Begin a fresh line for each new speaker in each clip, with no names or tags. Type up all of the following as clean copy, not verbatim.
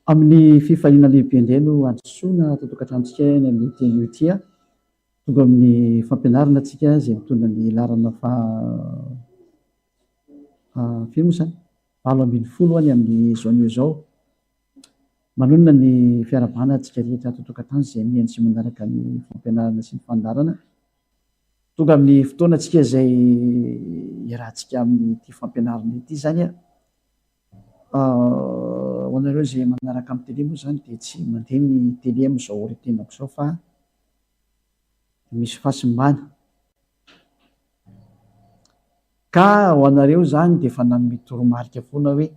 Amin'ny fifaliana lehibe indray no androsoana totokatranon-tsika eny amin'ny teny io ity a, tonga amin'ny fampianarana antsika izay mitondra ny larana firy moa zany 20 any amin'ny zao io zao. Manonona ny fiarahabana antsika rehetra totokatrano izay mihaino sy manaraka ny fampianarana sy ny fandarana. Tonga amin'ny fotoana antsika izay iarahantsika amin'ity fampianarana ity zany a. Ho anareo izay manaraka amin'ny télé moa zany dia tsy mandeha ny télé amin'izao ora itenako izao fa misy fahasimbana. Ka ho anareo zany dia efa nanome toromarika foana hoe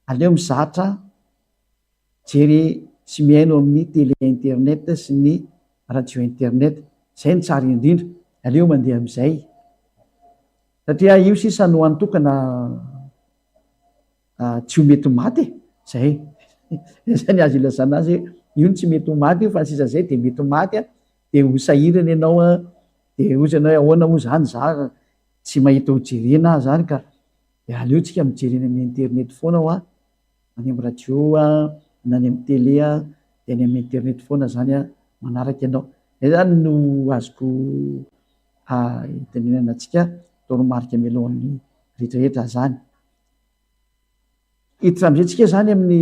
aleo mizatra jery sy mihaino amin'ny télé internet sy ny radio internet, izay ny tsara indrindra, aleo mandeha amin'izay satria io sisa no antokana tsy ho mety maty zay zany azo ilazana azy io no tsy mety ho maty fa sisa zay dia mety maty dia ho sahirana ianao dia ozy ianao ahoana moa zany za tsy mahita ho jerena zany ka aleotsika mijery eny amin'ny internet foana ho any amin'ny radio na any amin'ny télé dia any amin'ny internet foana zany manaraka ianao. Zay zany no azoko itenenana antsika toromarika mialohan'ny rehetrarehetra zany. Hiditra amin'izay tsika zany amin'ny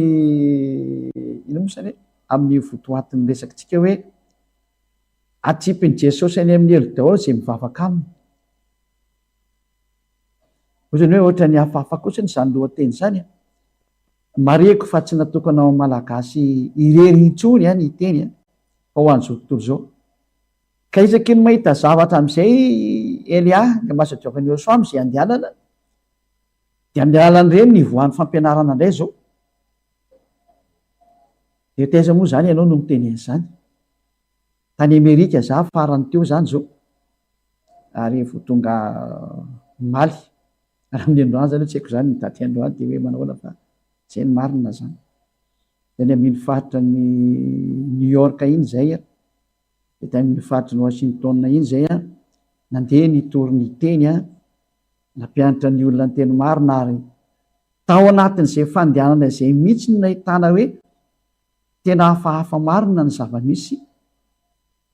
ino moa zany amin'ny votoatin'ny resakantsika hoe atsipin'i Jesosy any amin'ny elo daholo izay mivavaka aminy. Ohatrany hoe ohatra ny hafahafa kosa izany lohateny zany mareko fa tsy natokana ho malagasy irery intsony ny teny fa ho an'izao tontolo izao. Ka isaky ny mahita zavatra amin'izay Elia ny mahasoadriavan'ny Josuà izay andehanana dia amin'ny alalan'ireny ny voan'ny fampianarana indray zao. Dia taiza moa zany ianao no miteny an'izany? Tany Amerika za farany teo zany zao ary vao tonga Maly raha amin'ny androany zany tsy haiko zany ny daty androany dia hoe manahoana fa izay ny marina zany. Dia amin'ny faritra ny New York iny zay dia amin'ny faritra ny Washington iny zay nandeha nitory ny teny nampianatra ny olona ny teny marina ary tao anatin'izay fandehanana izay mihitsy no nahitana hoe tena hafahafa marina ny zava-misy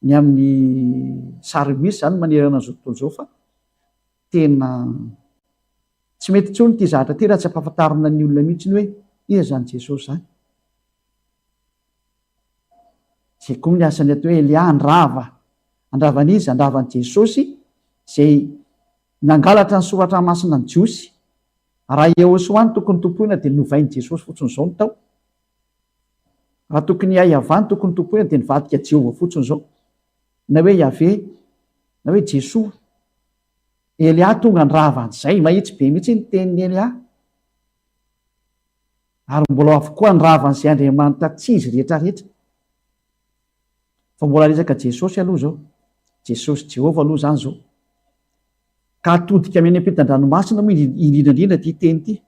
ny amin'ny sary-misy zany manerana an'izao tontolo izao fa tena tsy mety intsony ity zavatra ity raha tsy ampahafantarina ny olona mihitsy hoe iza zany Jesosy zany. Izay koa ny asany atao hoe Elia andravanizy andravany Jesosy izay nangalatra ny soratra masina ny Jiosy. Raha Yehosoa ny tokony tompoina dia novain'i Jesosy fotsiny izao ny tao. Raha tokony Yahavah ny tokony tompoina dia nivadika Jehovah fotsiny izao. Na hoe Yahvé na hoe Jesoa. Elia tonga ndravan'izay mahitsy be mihitsy ny tenin'ny Elia. Ary mbola avokoa ndravan'izay Andriamanitra tsy izy rehetrarehetra. Fa mbola resaka Jesosy aloha zao. Jesosy Jehovah aloha zany zao. Ka atodika amin'ny ampitan-dranomasina moa indrindrandrindra ity teny ity.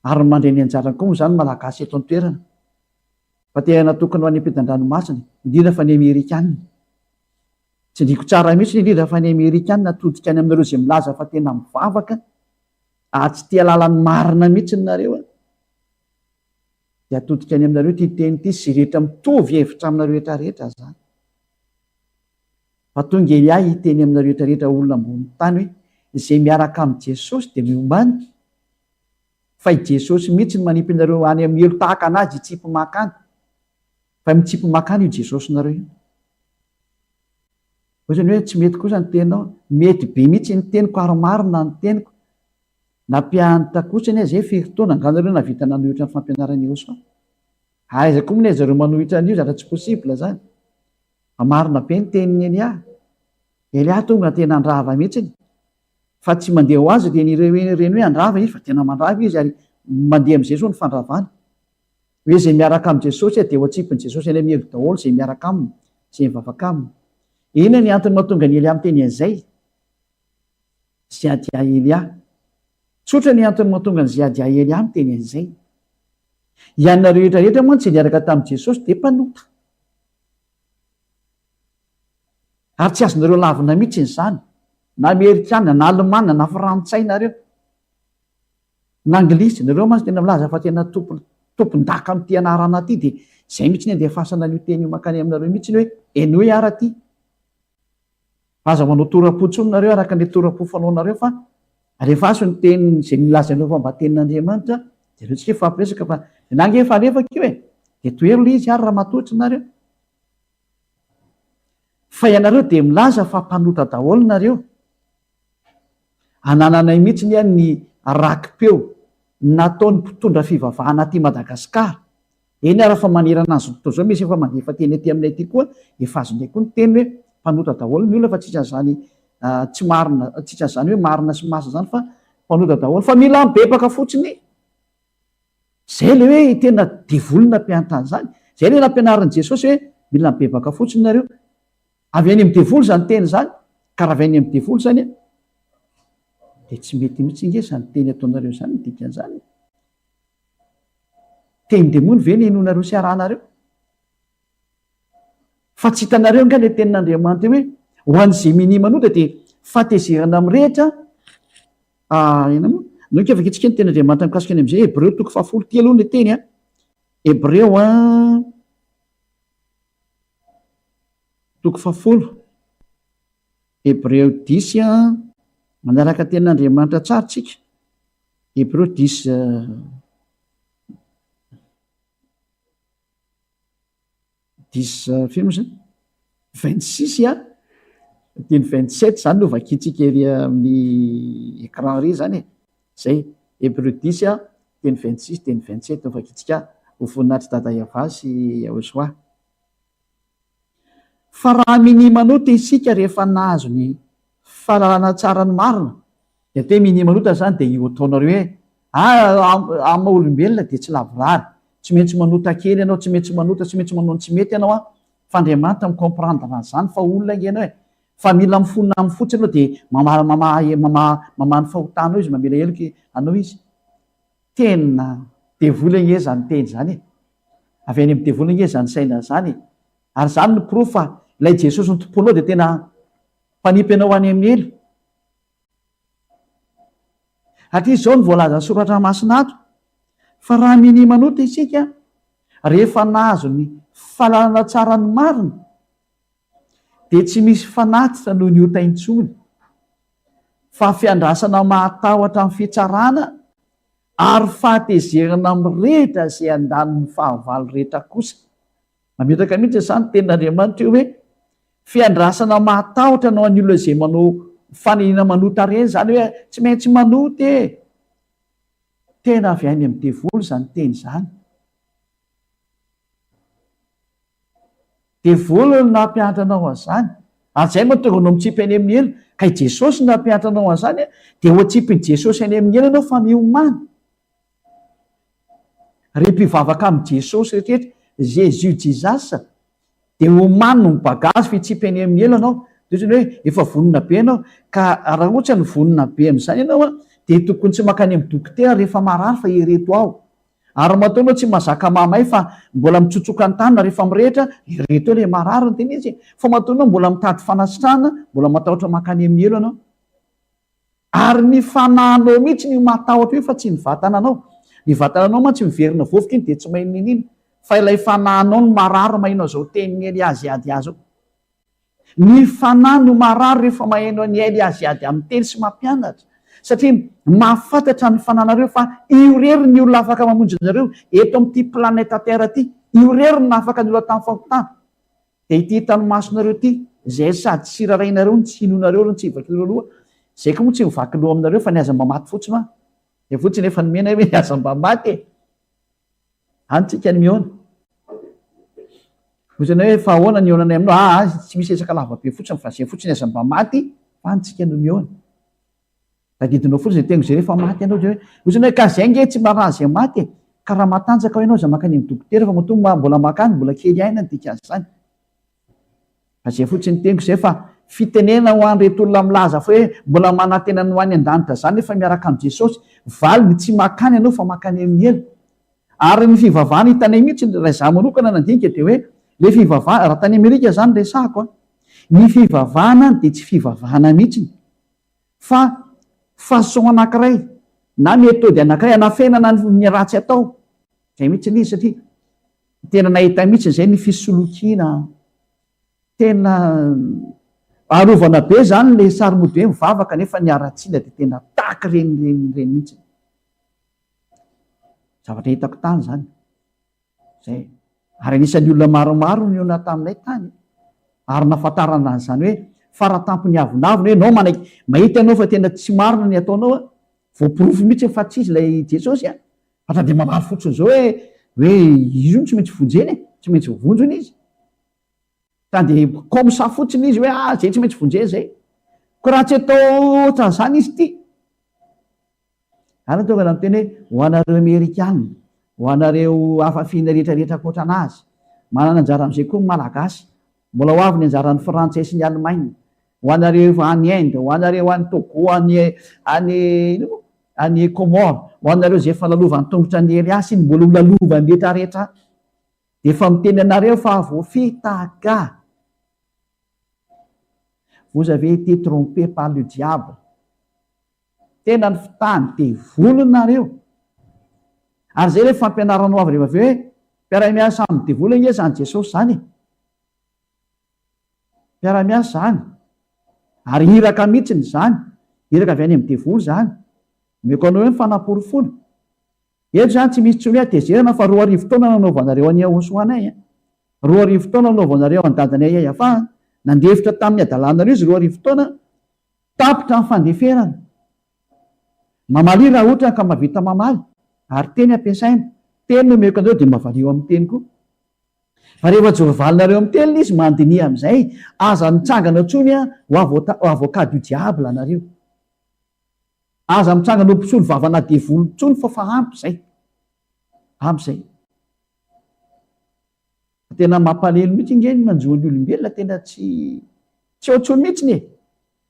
Ary mandray ny anjarany koa moa zany malagasy eto an-toerana. Fa tena natokana ho any ampitan-dranomasina indrindra fa ny Amerikanina. Tsy ndriko tsara mihitsy indrindra fa ny Amerikanina atodika any aminareo izay milaza fa tena mivavaka tsy tia lalany marina mihitsy nareo dia atodika any aminareo ity teny ity sy rehetra mitovy hevitra aminareo rehetrarehetra zany. Fa tonga Elia hiteny aminareo rehetrarehetra olona ambony tany hoe izay miaraka amin'ny Jesosy dia miombany fa i Jesosy mihitsy ny manipy anareo any amin'ny elo tahaka anazy hitsipy makany. Fa mitsipy makany io Jesosy nareo io. Ohatrany hoe tsy mety kosa ny teninao, mety be mihitsy ny teniko ary marina ny teniko. Nampianatra kosa ny izay firy-taona anganareo navita nanohitra ny fampianarana Yehosoa. Aiza koa moa zareo manohitra an'io zatra tsy posibla zany. Marina be ny tenin'ny Elia. Elia tonga tena andrava mihitsy. Fa tsy mandeha ho azy dia nireny hoe andrava izy fa tena mandrava izy ary mandeha amin'izay zao ny fandravana. Hoe izay miaraka amin'ny Jesosy dia ho atsipin'i Jesosy any amin'ny elo daholo izay miaraka aminy, izay mivavaka aminy. Iny ny antony mahatonga ny Elia miteny an'izay. Ziadia Elia. Tsotra ny antony mahatonga ny ziadia Elia miteny an'izay. Ianareo rehetrarehetra moa tsy niaraka tamin'i Jesosy dia mpanota. Ary tsy azonareo lavina mihitsy izany. Na Amerikana, na Alemana, na Frantsay nareo. Na Anglisy, nareo mantsy tena milaza fa tena tompon-daka ami'ty anarana ty dia zay mihitsy ny andehafasana an'io teny io mankany aminareo mihitsy ny hoe eno hoe ara ty aza manao torapo tsononareo araka an'le torapo fanaonareo fa rehefa aso ny teny zay milaza anao fa mba tenin'Andriamanitra dia reo tsika fampiresaka fa nange efa alefaka io dia toero le izy ary raha matotra nareo fa ianareo dia milaza fa mpanota daholo nareo anananay mihitsy ny any ny rakim-peo nataon'ny mpitondra fivavahana aty Madagasikara eny ara fa manerana azy fotoana zao misy efa mandefa teny aty aminay aty koa efa azo ndray koa ny teny hoe mpanota daholo ny olona fa tsisy an'izany tsy marina tsisy an'izany hoe marina sy masa zany fa mpanota daholo fa mila mibebaka fotsiny zay le hoe tena devolona mpiantany zany zay le nampianarin'i Jesosy hoe mila mibebaka fotsiny nareo avy any amin'ny devoly zany teny zany ka raha avy any amin'ny devoly zany dia tsy mety mihitsy inge zany teny ataonareo zany ny dikan'izany teny demony ve ny enonareo sy arahanareo fa tsy hitanareo nga le tenin'Andriamanitra hoe ho an'izay mini manota dia fatezerana amin'ny rehetra ena moa no kefaka itsika ny tenin'Andriamanitra mikasika any amin'izay Hebreo 10 aloha ny teny Hebreo 10 Hebreo 10 manaraka tenin'Andriamanitra tsara tsika Hebreo 10 film zany 26 teny 27 zany no vakitsika ery amin'ny écran ry zany zay Hebreo 10 teny 26 teny 27 no vakitsika ho voninahitry dada Iava sy Aozoa fa raha mini manota isika rehefa nahazo ny fahalalana tsara ny marina dia te mini manota zany dia io ataonareo hoe amin'ny olombelona dia tsy lavorary tsy maintsy manota kely ianao tsy maintsy manota tsy maintsy manao tsy mety ianao fa Andriamanitra mikomprendre zany fa olona ingenao fa mila mifonina amin'ny fotsiny anao dia mamany fahotanao izy mamela heloka anao izy tena devoly nge zany teny zany avy any amin'ny devoly nge zany saina zany ary zany ny proof fa ilay Jesosy ny tomponao dia tena mpanipy anao any amin'ny elo atleast zao ny voalaza ny soratra masina ato fa raha mini manota isika rehefa nahazo ny fahalalana tsara ny marina dia tsy misy fanatitra noho ny ota intsony fa fiandrasana mahatahotra amin'ny fitsarana ary fahatezerana amin'ny rehetra izay andaniny fahavalo rehetra kosa mametaka mihitsy zany tenin'Andriamanitra io hoe fiandrasana mahatahotra nao any olona izay manao fanenina manota reny zany hoe tsy maintsy manota tena avy any amin'ny devoly zany teny zany devoly no nampianatra anao an'izany ary zay mahatonga anao mitsipy any amin'ny elo ka i Jesosy no nampianatra anao an'izany dia ho atsipin'i Jesosy any amin'ny elo ianao fa miomany re mpivavaka amin'i Jesosy rehetrarehetra Jésus Jesus dia omany no mibagazy fitsipy any amin'ny elo anao ohatrany hoe efa vonona be ianao ka raha ohatra ny vonona be amin'izany ianao dia tokony tsy mankany amin'ny dokotera rehefa marary fa ireto aho ary mataonao tsy mazaka mamay fa mbola mitsotsoka ny tanina rehefa mirehitra ireto ilay marary ny teny izy fa mataonao mbola mitady fanasitrahana mbola matahotra mankany amin'ny elo anao ary ny fanahinao mihitsy ny matahotra io fa tsy ny vatana anao ny vatana anao ma tsy miverina vovoka iny dia tsy mahay ninina fa ilay fanahinao no marary mahainao zao teniny Eliazy ady azy ao ny fanahy no marary rehefa mahainao ny Eliazy ady amin'ny teny sy mampianatra satria mahafantatra ny fananareo fa io rery ny olona afaka mamonjy anareo eto amin'ity planeta terre ity io rery ny afaka ny olona tamin'ny fahotana dia ity hitany masonareo ity zay sady tsy rarainareo ny tsy hinonareo no tsy hivakileo loha zay koa moa tsy mivaky loha aminareo fa niaza mba maty fotsiny ma dia fotsiny efa nomena hoe niaza mba maty anytsika ny miona ohatrany hoe fa ahoana ny onanay aminao tsy misy esaka lavabe fotsiny fa zay fotsiny niaza mba maty fa anytsika no miona tadidinao fotsiny zay tengo zay rehefa maty ianao hoe ohatrany hoe ka zay nge tsy maraha zay maty ka raha matanjaka ho ianao za makany amin'ny dokotera fa matonga mbola makany mbola kely aina ny dikazy zany fa zay fotsiny tengo zay fa fitenena ho an'reto olona milaza fa hoe mbola manantena ny ho any an-danitra zany nefa miaraka amin'i Jesosy valiny tsy makany ianao fa makany amin'ny elo ary ny fivavahana hitanay mihitsy raha izaho manokana nandinika dia hoe le fivavahana raha tany Amerika zany resahako ny fivavahana dia tsy fivavahana mihitsy fa fahasoa anankiray na metody anankiray anafenana ny ratsy atao zay mihitsy nizy satria tena nahita mihitsy zay ny fisolokiana tena arovana be zany le sarymody hoe mivavaka nefa niaratsila de tena taky reny mihitsy zavatra hitako tany zany zay ary anisan'ny olona maromaro ny ona taminay tany ary nafatarana zany hoe faratampony avonavony hoe nao manaiky mahita ianao fa tena tsy marina ny ataonao a voapirofo mihitsy fa tsisy lay jesosy a fatra de mamary fotsiny zao hoe izy io tsy maintsy vonjeny tsy maintsy vonjony izy de komsa fotsiny izy hoe zay tsy maintsy vonjeny zay ko raha tsy atao tra zany izy ty ary tonga na miteny hoe ho anareo amerikana ho anareo afafina rehetrarehetra koatra anazy manana anjara am'izay koa malagasy mbola ho avy ny anjaran'ny frantsay sy ny alemaina ho anareo any inde ho anareo any togo any comore ho anareo zay efa lalovany tongotra ny eliasy iny mbola ho lalovany rehetrarehetra de efa miteny anareo fa voafitaka vous avez été trompé par le diable tena ny fitany de volonareo ary zay le fampianaranao avy rehefa avy hoe mpiara-miasa aminy devola nge zany jesosy zany mpiara-miasa zany ary hiraka mihitsiny zany hiraka avy any am'ny devoly zany meko anao hoe mifanaporofona eto zany tsy misy tsony hoe tezerana fa 2 arivo taona nanaovanareo any ahosoanay 2 arivo taona nanaovanareo andadanay ay afa nandefitra tamin'ny adalanareo izy 2 arivo taona tapitra ny fandeferana mamaly raha ohatra ka mavita mamaly ary teny ampiasaina teny no meko andreo de mavaleo amin'ny teny koa fa rehefa jovalinareo amin'ny teny izy mandini am'izay aza mitsangana tsony a ho avocat du diable anareo aza mitsangana ho mpisolo vavana devolo tsony fa ampy zay tena mampalelo mihitsy ingeny manjoany olombelona tena tsy otsony mihitsiny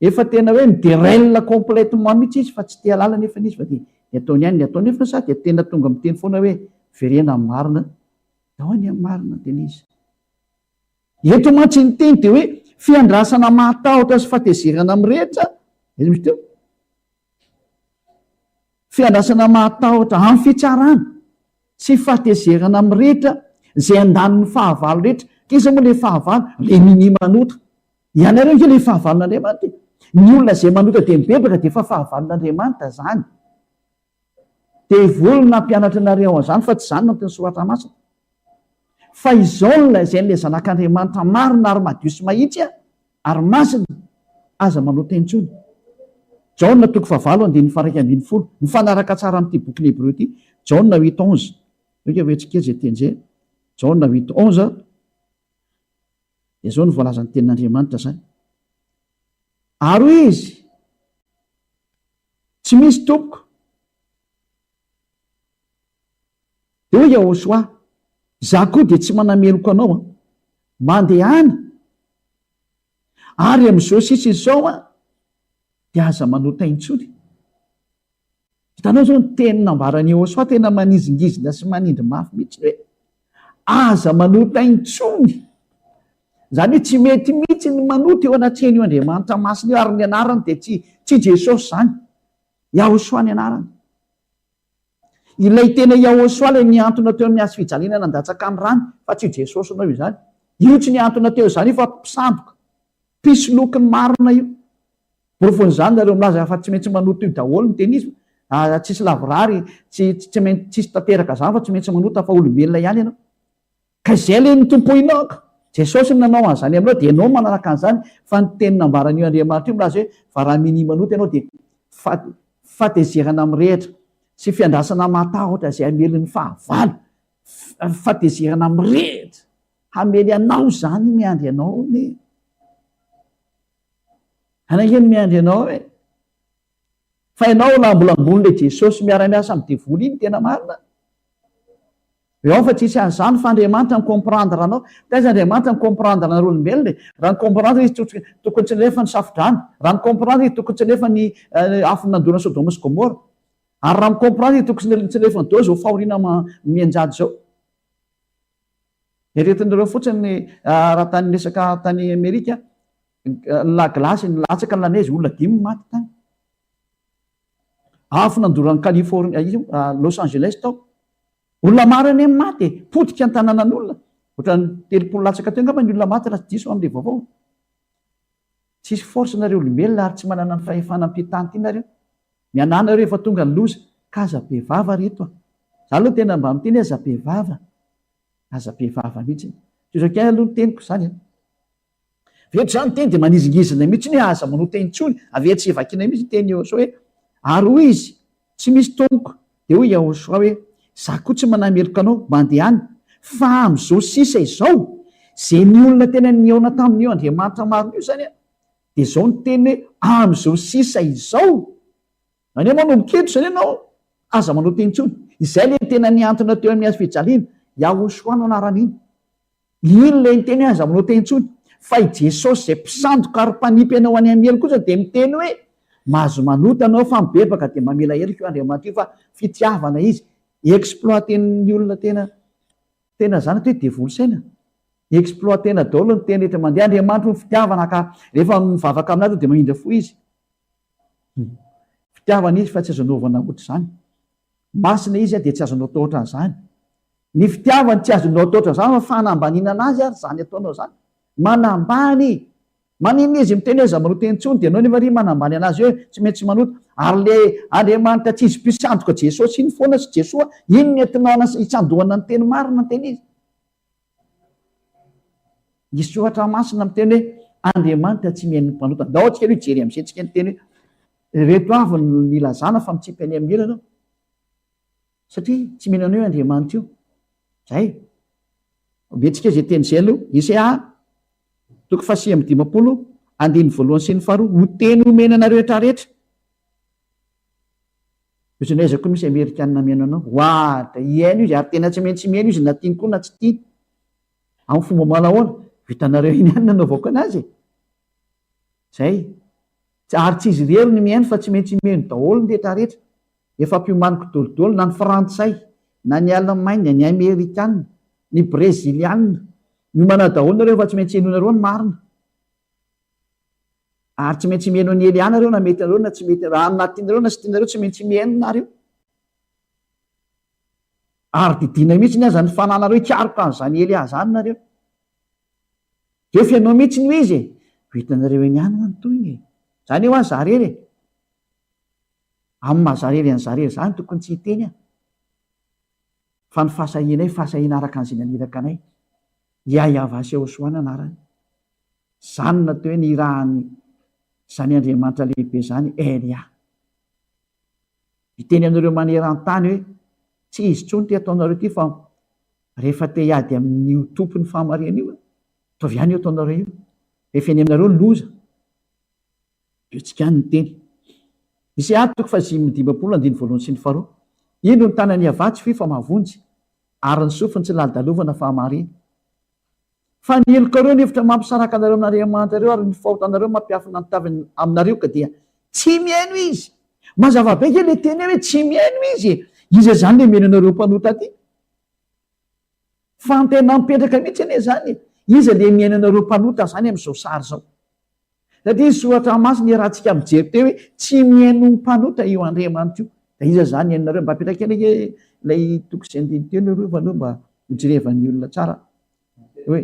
efa tena hoe miderel complètement mihitsy izy fa tsy te alala nefa nizy fa de ataony any ny atao nefa sa de tena tonga amiteny foana hoe verena amin'ny marina dao any amin'ny marina tena izy eto mantsy ny teny de hoe fiandrasana matahotra sy fatezerana am'rehetra izy misy teo fiandrasana matahotra amin'ny fitsarana sy fatezerana am'rehetra zay andaniny fahavalo rehetra kiza moa le fahavalo le mini manotra ianareo ke le fahavalon'andriamanitra ny olona zay manotra de mibebaka de fa fahavalon'andriamanitra zany de volona mpianatra nareo an'izany fa tsy zany no teny soratra masina fa izaolona zay nle zanak'andriamanitra marina ary madio sy mahitsy a ary masina aza manota intsony jaona toko favalo andiny faraika ambiny folo mifanaraka tsara am'ty boky lebreo ty jaona 8:11 oke vetsika zay tenjey jaona 8:11 de zao ny voalazan'ny tenin'andriamanitra zany ary izy tsy misy tompoko de hoe Yahosoa za koa de tsy manameloko anao a mandehany ary am'izao sisy izao a de aza manota intsony hitanao zao ny teny nambarany Yahosoa tena manizingizina sy manindry mafy mihitsy hoe aza manota intsony zany hoe tsy mety mihitsy ny manota eo anatreny io andriamanitra masina io ary ny anarany de tsy Jesosy zany Yahosoa ny anarany ilay tena Yahosoa le niantona teo amin'ny azy fijalinana andatsaka amin'ny rany fa tsy Jesosy anao io zany io tsy niantona teo zany io fa mpisamboka pisoloky ny marina io borofony zany nareo milaza fa tsy maintsy manota io daholo ny tenisma tsisy lavorary tsisy tanteraka zany fa tsy maintsy manota fa olombelona ihany ianao ka izay le ny tompoinaoka Jesosy ny nanao an'izany aminao de ianao manaraka an'izany fa ny teny nambaran'io andriamanitra io milaza hoe fa raha mini manota ianao de fatezerana am'rehetra sy fiandrasana matahotra zay amelon'ny fahavalo fatezerana am'rehetra hamely anao zany miandry anao ny anakeny miandry anao hoe fa ianao lambolambony le Jesosy miara-miasa amin'ny devoly iny tena marina eo fa tsisy an'izany fa andriamanitra ny comprendre anao taiza andriamanitra ny comprendre anareo olombelona raha ny comprendre izy tokony tsy nefa ny safodrano raha ny comprendre izy tokony tsy nefa ny afony nandona Sodoma sy Gomora ary raha ny comprendre izy tokony tsy nefa ny deo zao fahoriana mianjady zao eretinareo fotsiny raha tany resaka tany Amerika la glasy ny latsaka ny lanezy olona 5 maty tany afo nandorany California io Los Angeles tao olona maro any amin'ny maty potika ny tanànan'olona ohatrany 30 latsaka teo angamba ny olona maty raha tsy diso amin'le vaovao. Tsisy force nareo olombelona ary tsy manana ny fahefana amin'ity tany ity nareo. Mianana reo efa tonga ny loza ka aza-behivava reto a. Za aloha tena mba miteny aza-behivava, aza-behivava mihitsy. Tozakay aloha teniko zany. Veto zany teny dia manizingizina mihitsy hoe aza manao teny tsony, avy tsy evakiana mihitsy teny Iosoa hoe ary hoy izy tsy misy tomoko, dia hoy Iosoa hoe za koa tsy manameloka anao mandehany, fa amin'izao sisa izao zay ny olona tena niaona tamin'io Andriamanitra marina io zany a, dia izao ny teny hoe amin'izao sisa izao. Any manomboketo zany ianao aza manao teny tsony. Izay le tena niantona teo amin'ny azy fijaliana Iosoa no anaran'iny. Iny le niteny aza manao teny tsony. Fa i Jesosy zay mpisandoka ary mpanipy anao any amin'ny elo kosa dia miteny hoe mahazo manota anao fa mibebaka dia mamela heloka io Andriamanitra io, fa fitiavana izy exploiten'ny olona tena zany hoe devoly saina. Exploitena daholo ny teny rehetra mandeha. Andriamanitra ny fitiavana ka rehefa mivavaka aminazy dia mahindra fo izy. Fitiavana izy fa tsy azo anaovana ohatra izany. Masina izy dia tsy azonao atao ohatran'izany. Ny fitiavany tsy azonao atao ohatran'izany fa hanambaninana azy ary zany ataonao zany. Manambany, manina izy miteny aza manao teny tsony dia anao nefa ry manambany anazy hoe tsy maintsy manota. Ary le Andriamanitra tsy izy mpisandoka Jesosy iny foana sy Jesoa iny ny entinana hitsandohana ny teny marina ny teny izy. Misy ohatra masina miteny hoe Andriamanitra tsy mihaino mpanota. Ndao antsika aloha hijery amin'izay tsika ny teny hoe reto avy ny ilazana fa mitsipy any amin'ny elo ianao. Satria tsy mihaino anao io Andriamanitra io. Zay. Betsika izay teny izay aloha Isaia 1:5 andiny voalohany sy ny faharoa ho teny omena anareo rehetrarehetra. Misy naizako misy Amerikanina mihaino anao. Hoata hiaino izy ary tena tsy maintsy mihaino izy na tiany koa na tsy tiany. Amin'ny fomba malahoana vitanareo iny ihany nanaovako anazy. Zay. Ary tsy izy rery ny mihaino fa tsy maintsy mihaino daholo ny rehetrarehetra. Efa mpiomaniko dolodolo na ny Frantsay, na ny Allemagne, ny Amerikanina, ny Brezilianina, miomana daholo nareo fa tsy maintsy hainonareo ny marina. Ary tsy maintsy mihaino ny Elianareo na mety anareo na tsy mety raha anatinareo na sy tianareo tsy maintsy mihaino nareo. Ary didina mihitsy ny aza ny fananareo hikaroka an'izany Elia zany nareo. Dia fianao mihitsy ny izy vitanareo eny ihany ny toyny. Zany eo azy zarery. Amin'ny mahazarery any zarery zany tokony tsy hiteny a. Fa ny fahasahianay fahasahina araka an'izay naniraka anay. Iaiavasy Iosoa anarany. Zany natao hoe nirahany zany Andriamanitra lehibe zany Elia. Iteny aminareo maneran-tany hoe tsy izy tsony ty ataonareo ity fa rehefa te hiady amin'ny tompony fahamarina io ataovy ihany io ataonareo io. Rehefa eny aminareo ny loza. Io tsika ny teny. Isaia 1:5 sy ny faharoa. Ino ny tanany avatsy fifa mavonjy ary ny sofiny tsy lalidalovana fahamarina. Fa ny elokareo ny hevitra mampisaraka anareo amin'Andriamanitra reo ary ny fahotanareo mampiafina ny taviny aminareo ka dia tsy mihaino izy. Mazava be ke le teny hoe tsy mihaino izy. Iza zany le mihaino anareo mpanota aty. Fa tena mipetraka mihitsy anie zany. Iza le mihaino anareo mpanota zany amin'izao sary zao. Satria soratra masina rahantsika mijery teo hoe tsy mihaino mpanota io Andriamanitra io. Da iza zany hainonareo mba apetraka eny ilay toko izay andiny teo nareo fa mba hojerevan'ny olona tsara. Hoe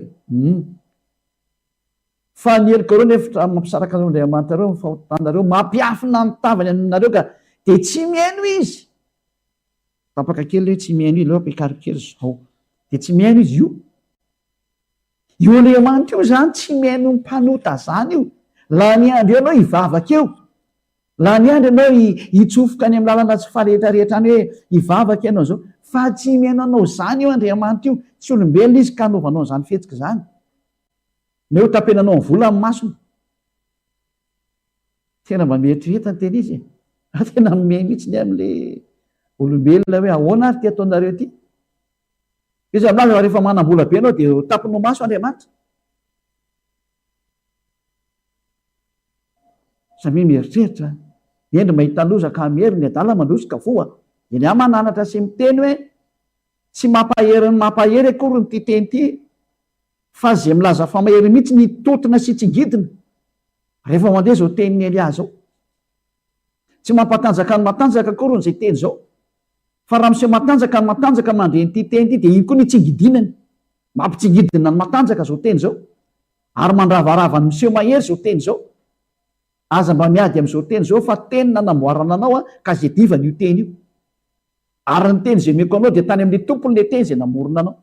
fa ny elokareo nefitra mampisaraka an'Andriamanitra reo fahotanareo mampiafina ny tavany aminareo ka dia tsy mihaino izy. Tapaka kely hoe tsy mihaino io ampiakarokely zao. Dia tsy mihaino izy io. Io Andriamanitra io zany tsy mihaino mpanota zany io. La ny andro ianao hivavaka eo. La ny andro ianao hitsofoka any amin'ny lalana tsy farehetrarehetra any hoe hivavaka ianao zao. Fa tsy mihaino anao zany io Andriamanitra io. Tsy olombelona izy ka anaovanao zany fetsika zany. Na eo tapenanao ny vola amin'ny masony. Tena mba mieritrereta ny teny izy. Tena mihaino mihitsy ny amin'ilay olombelona hoe ahoana ary ty ataonareo ty. Izy amin'azy rehefa manam-bola be anao dia tapinao maso Andriamanitra. Samy mieritreritra. Endry mahita loza ka mery ny adala mandrosika voa. Eny aho mananatra sy miteny hoe tsy mampahery ny mampahery akory ny ty teny ty. Fa zay milaza fa mahery mihitsy ny totina sy tsy ngidina. Rehefa mandeha zao tenin'ny Elia zao. Tsy mampatanjaka ny matanjaka akory ny zay teny zao. fa raha miseho matanjaka ny matanjaka mandre nyty teny ity de iny koa ny tsingidinany mampitsingidina ny matanjaka zao teny zao ary mandravarava ny miseho mahery zao teny zao aza mba miady am'izao teny zao fa teny nanamboarana anao a ka zay divany io teny io ary ny teny zay meko anao de tany amin'ny tompony le teny zay namorona anao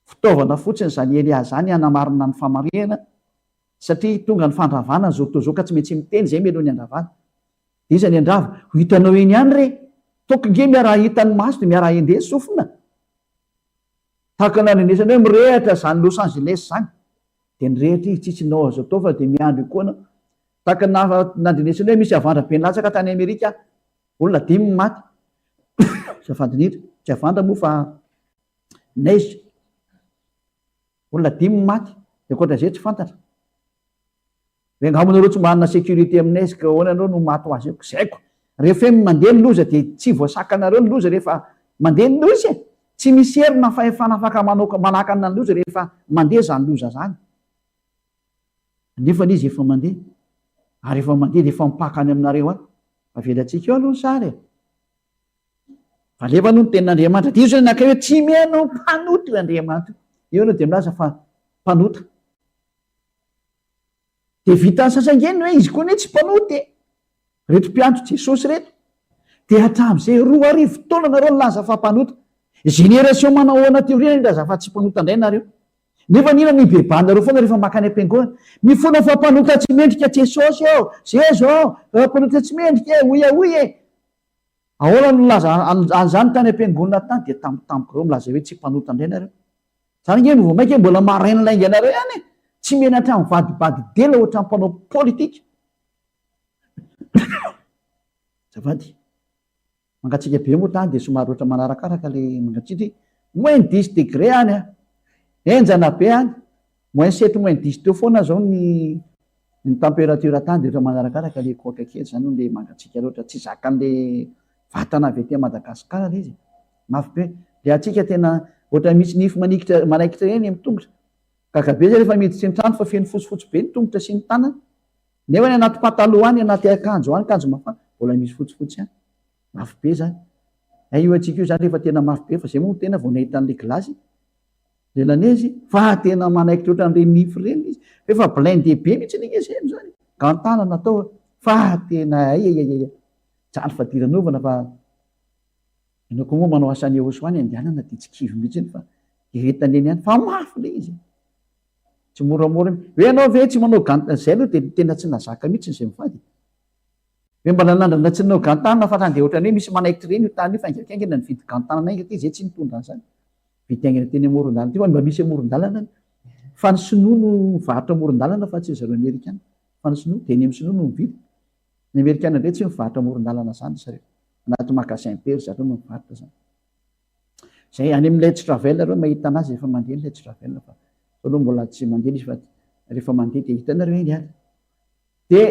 fitaovana fotsiny zany Elia zany hanamarina ny famarihana satria tonga ny fandravana zao to zao ka tsy maintsy miteny zay meloha ny andravana de izany andrava ho hitanao eny ihany re tokonge miara hitan'ny maso de miara ende sofina tahaka nanenesana hoe mirehatra zany Los Angeles zany de nyrehatra izy tsitsinao azo atao fa de miandro koana tahaka nandrenesana hoe misy avandra be latsaka tany Amerika olona 10 maty zafadinitra tsy avandra moa fa neige olona 10 maty de koatra zay tsy fantatra hoe ngamonareo tsy manana sécurité aminay ka ahoana anao no maty ho azy eko zaiko rehefa mandeha ny loza de tsy voasakanareo ny loza rehefa mandeha ny loza tsy misy herina fahefana afaka manakana ny loza rehefa mandeha zany loza zany nefa izy efa mandeha ary efa mandeha de efa mipakany aminareo any avelatsika eo aloha ny sary fa lefa no ny tenin'Andriamanitra de io zany nakay hoe tsy mihaino mpanota io Andriamanitra io aloha de milaza fa mpanota de vitany sasangeny hoe izy koa ne tsy mpanoty reto mpiantro Jesosy reto de hatramin'izay 2 taona nareo nilaza fa mpanota génération manao ahoana teoria nilaza fa tsy mpanota indray nareo nefa nina mibebanareo foana rehefa makany am-piangonana mifona fa mpanota tsy mendrika Jesosy eo zay zao mpanota tsy mendrika e oy e ahoana no laza an'izany tany am-piangonana tany de tamiko reo milaza hoe tsy mpanota indray nareo zany nge no vao mainka mbola marainy lainga anareo ihany e tsy menatra ny vadibady dela ohatra ny mpanao politika zafady mangatsika be moa tany de somary ohatra manarakaraka le mangatsitry -10 degré any a enjana be any -7 -10 teo foana zao ny température tany de ohatra manarakaraka le koaka kely zany le mangatsika loatra tsy zakan'le vatana avy aty Madagasikara le izy mafy be de atsika tena ohatra misy nify manikitra manaikitra eny amin'ny tongotra kakabe zay rehefa miditsy ny trano fa feno fotsifotsy be ny tongotra sy ny tanana nefa ny anaty pataloha any anaty akanjo any akanjo mafana mbola misy fotsifotsy any mafy be zany io atsika io zany rehefa tena mafy be fa zay moa tena vao nahitan'le glasy le lanezy fa tena manaikitra ohatra n'reny nify reny izy efa blindé be mihitsy iny izy eny zany gantana natao fa tena tsany fadiranovana fa ianao koa moa manao asany eoso any andehanana de tsy kivy mihitsy iny fa iretany eny any fa mafy le izy tsy moramora hoe anao ve tsy manao gantana zay aloha de tena tsy nazaka mihitsy zay mivady hoe mbala nandrana tsy nanao gantana fa tany de ohatra hoe misy manaikitra reny io tany io fa ingaikaingana ny vidy gantana nainga ty zay tsy nitondra zany vidy aingana teny amoron-dalana ty fa mba misy amoron-dalana fa ny sinoa no mivarotra amoron-dalana fa tsy zareo Amerikana fa ny sinoa de ny amin'ny sinoa no mividy ny Amerikana ndray tsy mivarotra amoron-dalana zany zareo anaty magasin be zareo no mivarotra zany zay any amin'ny Let's Travel reo mahita anazy rehefa mandeha ny Let's Travel fa aloha mbola tsy mandeha izy fa rehefa mandeha de hitanareo eny any de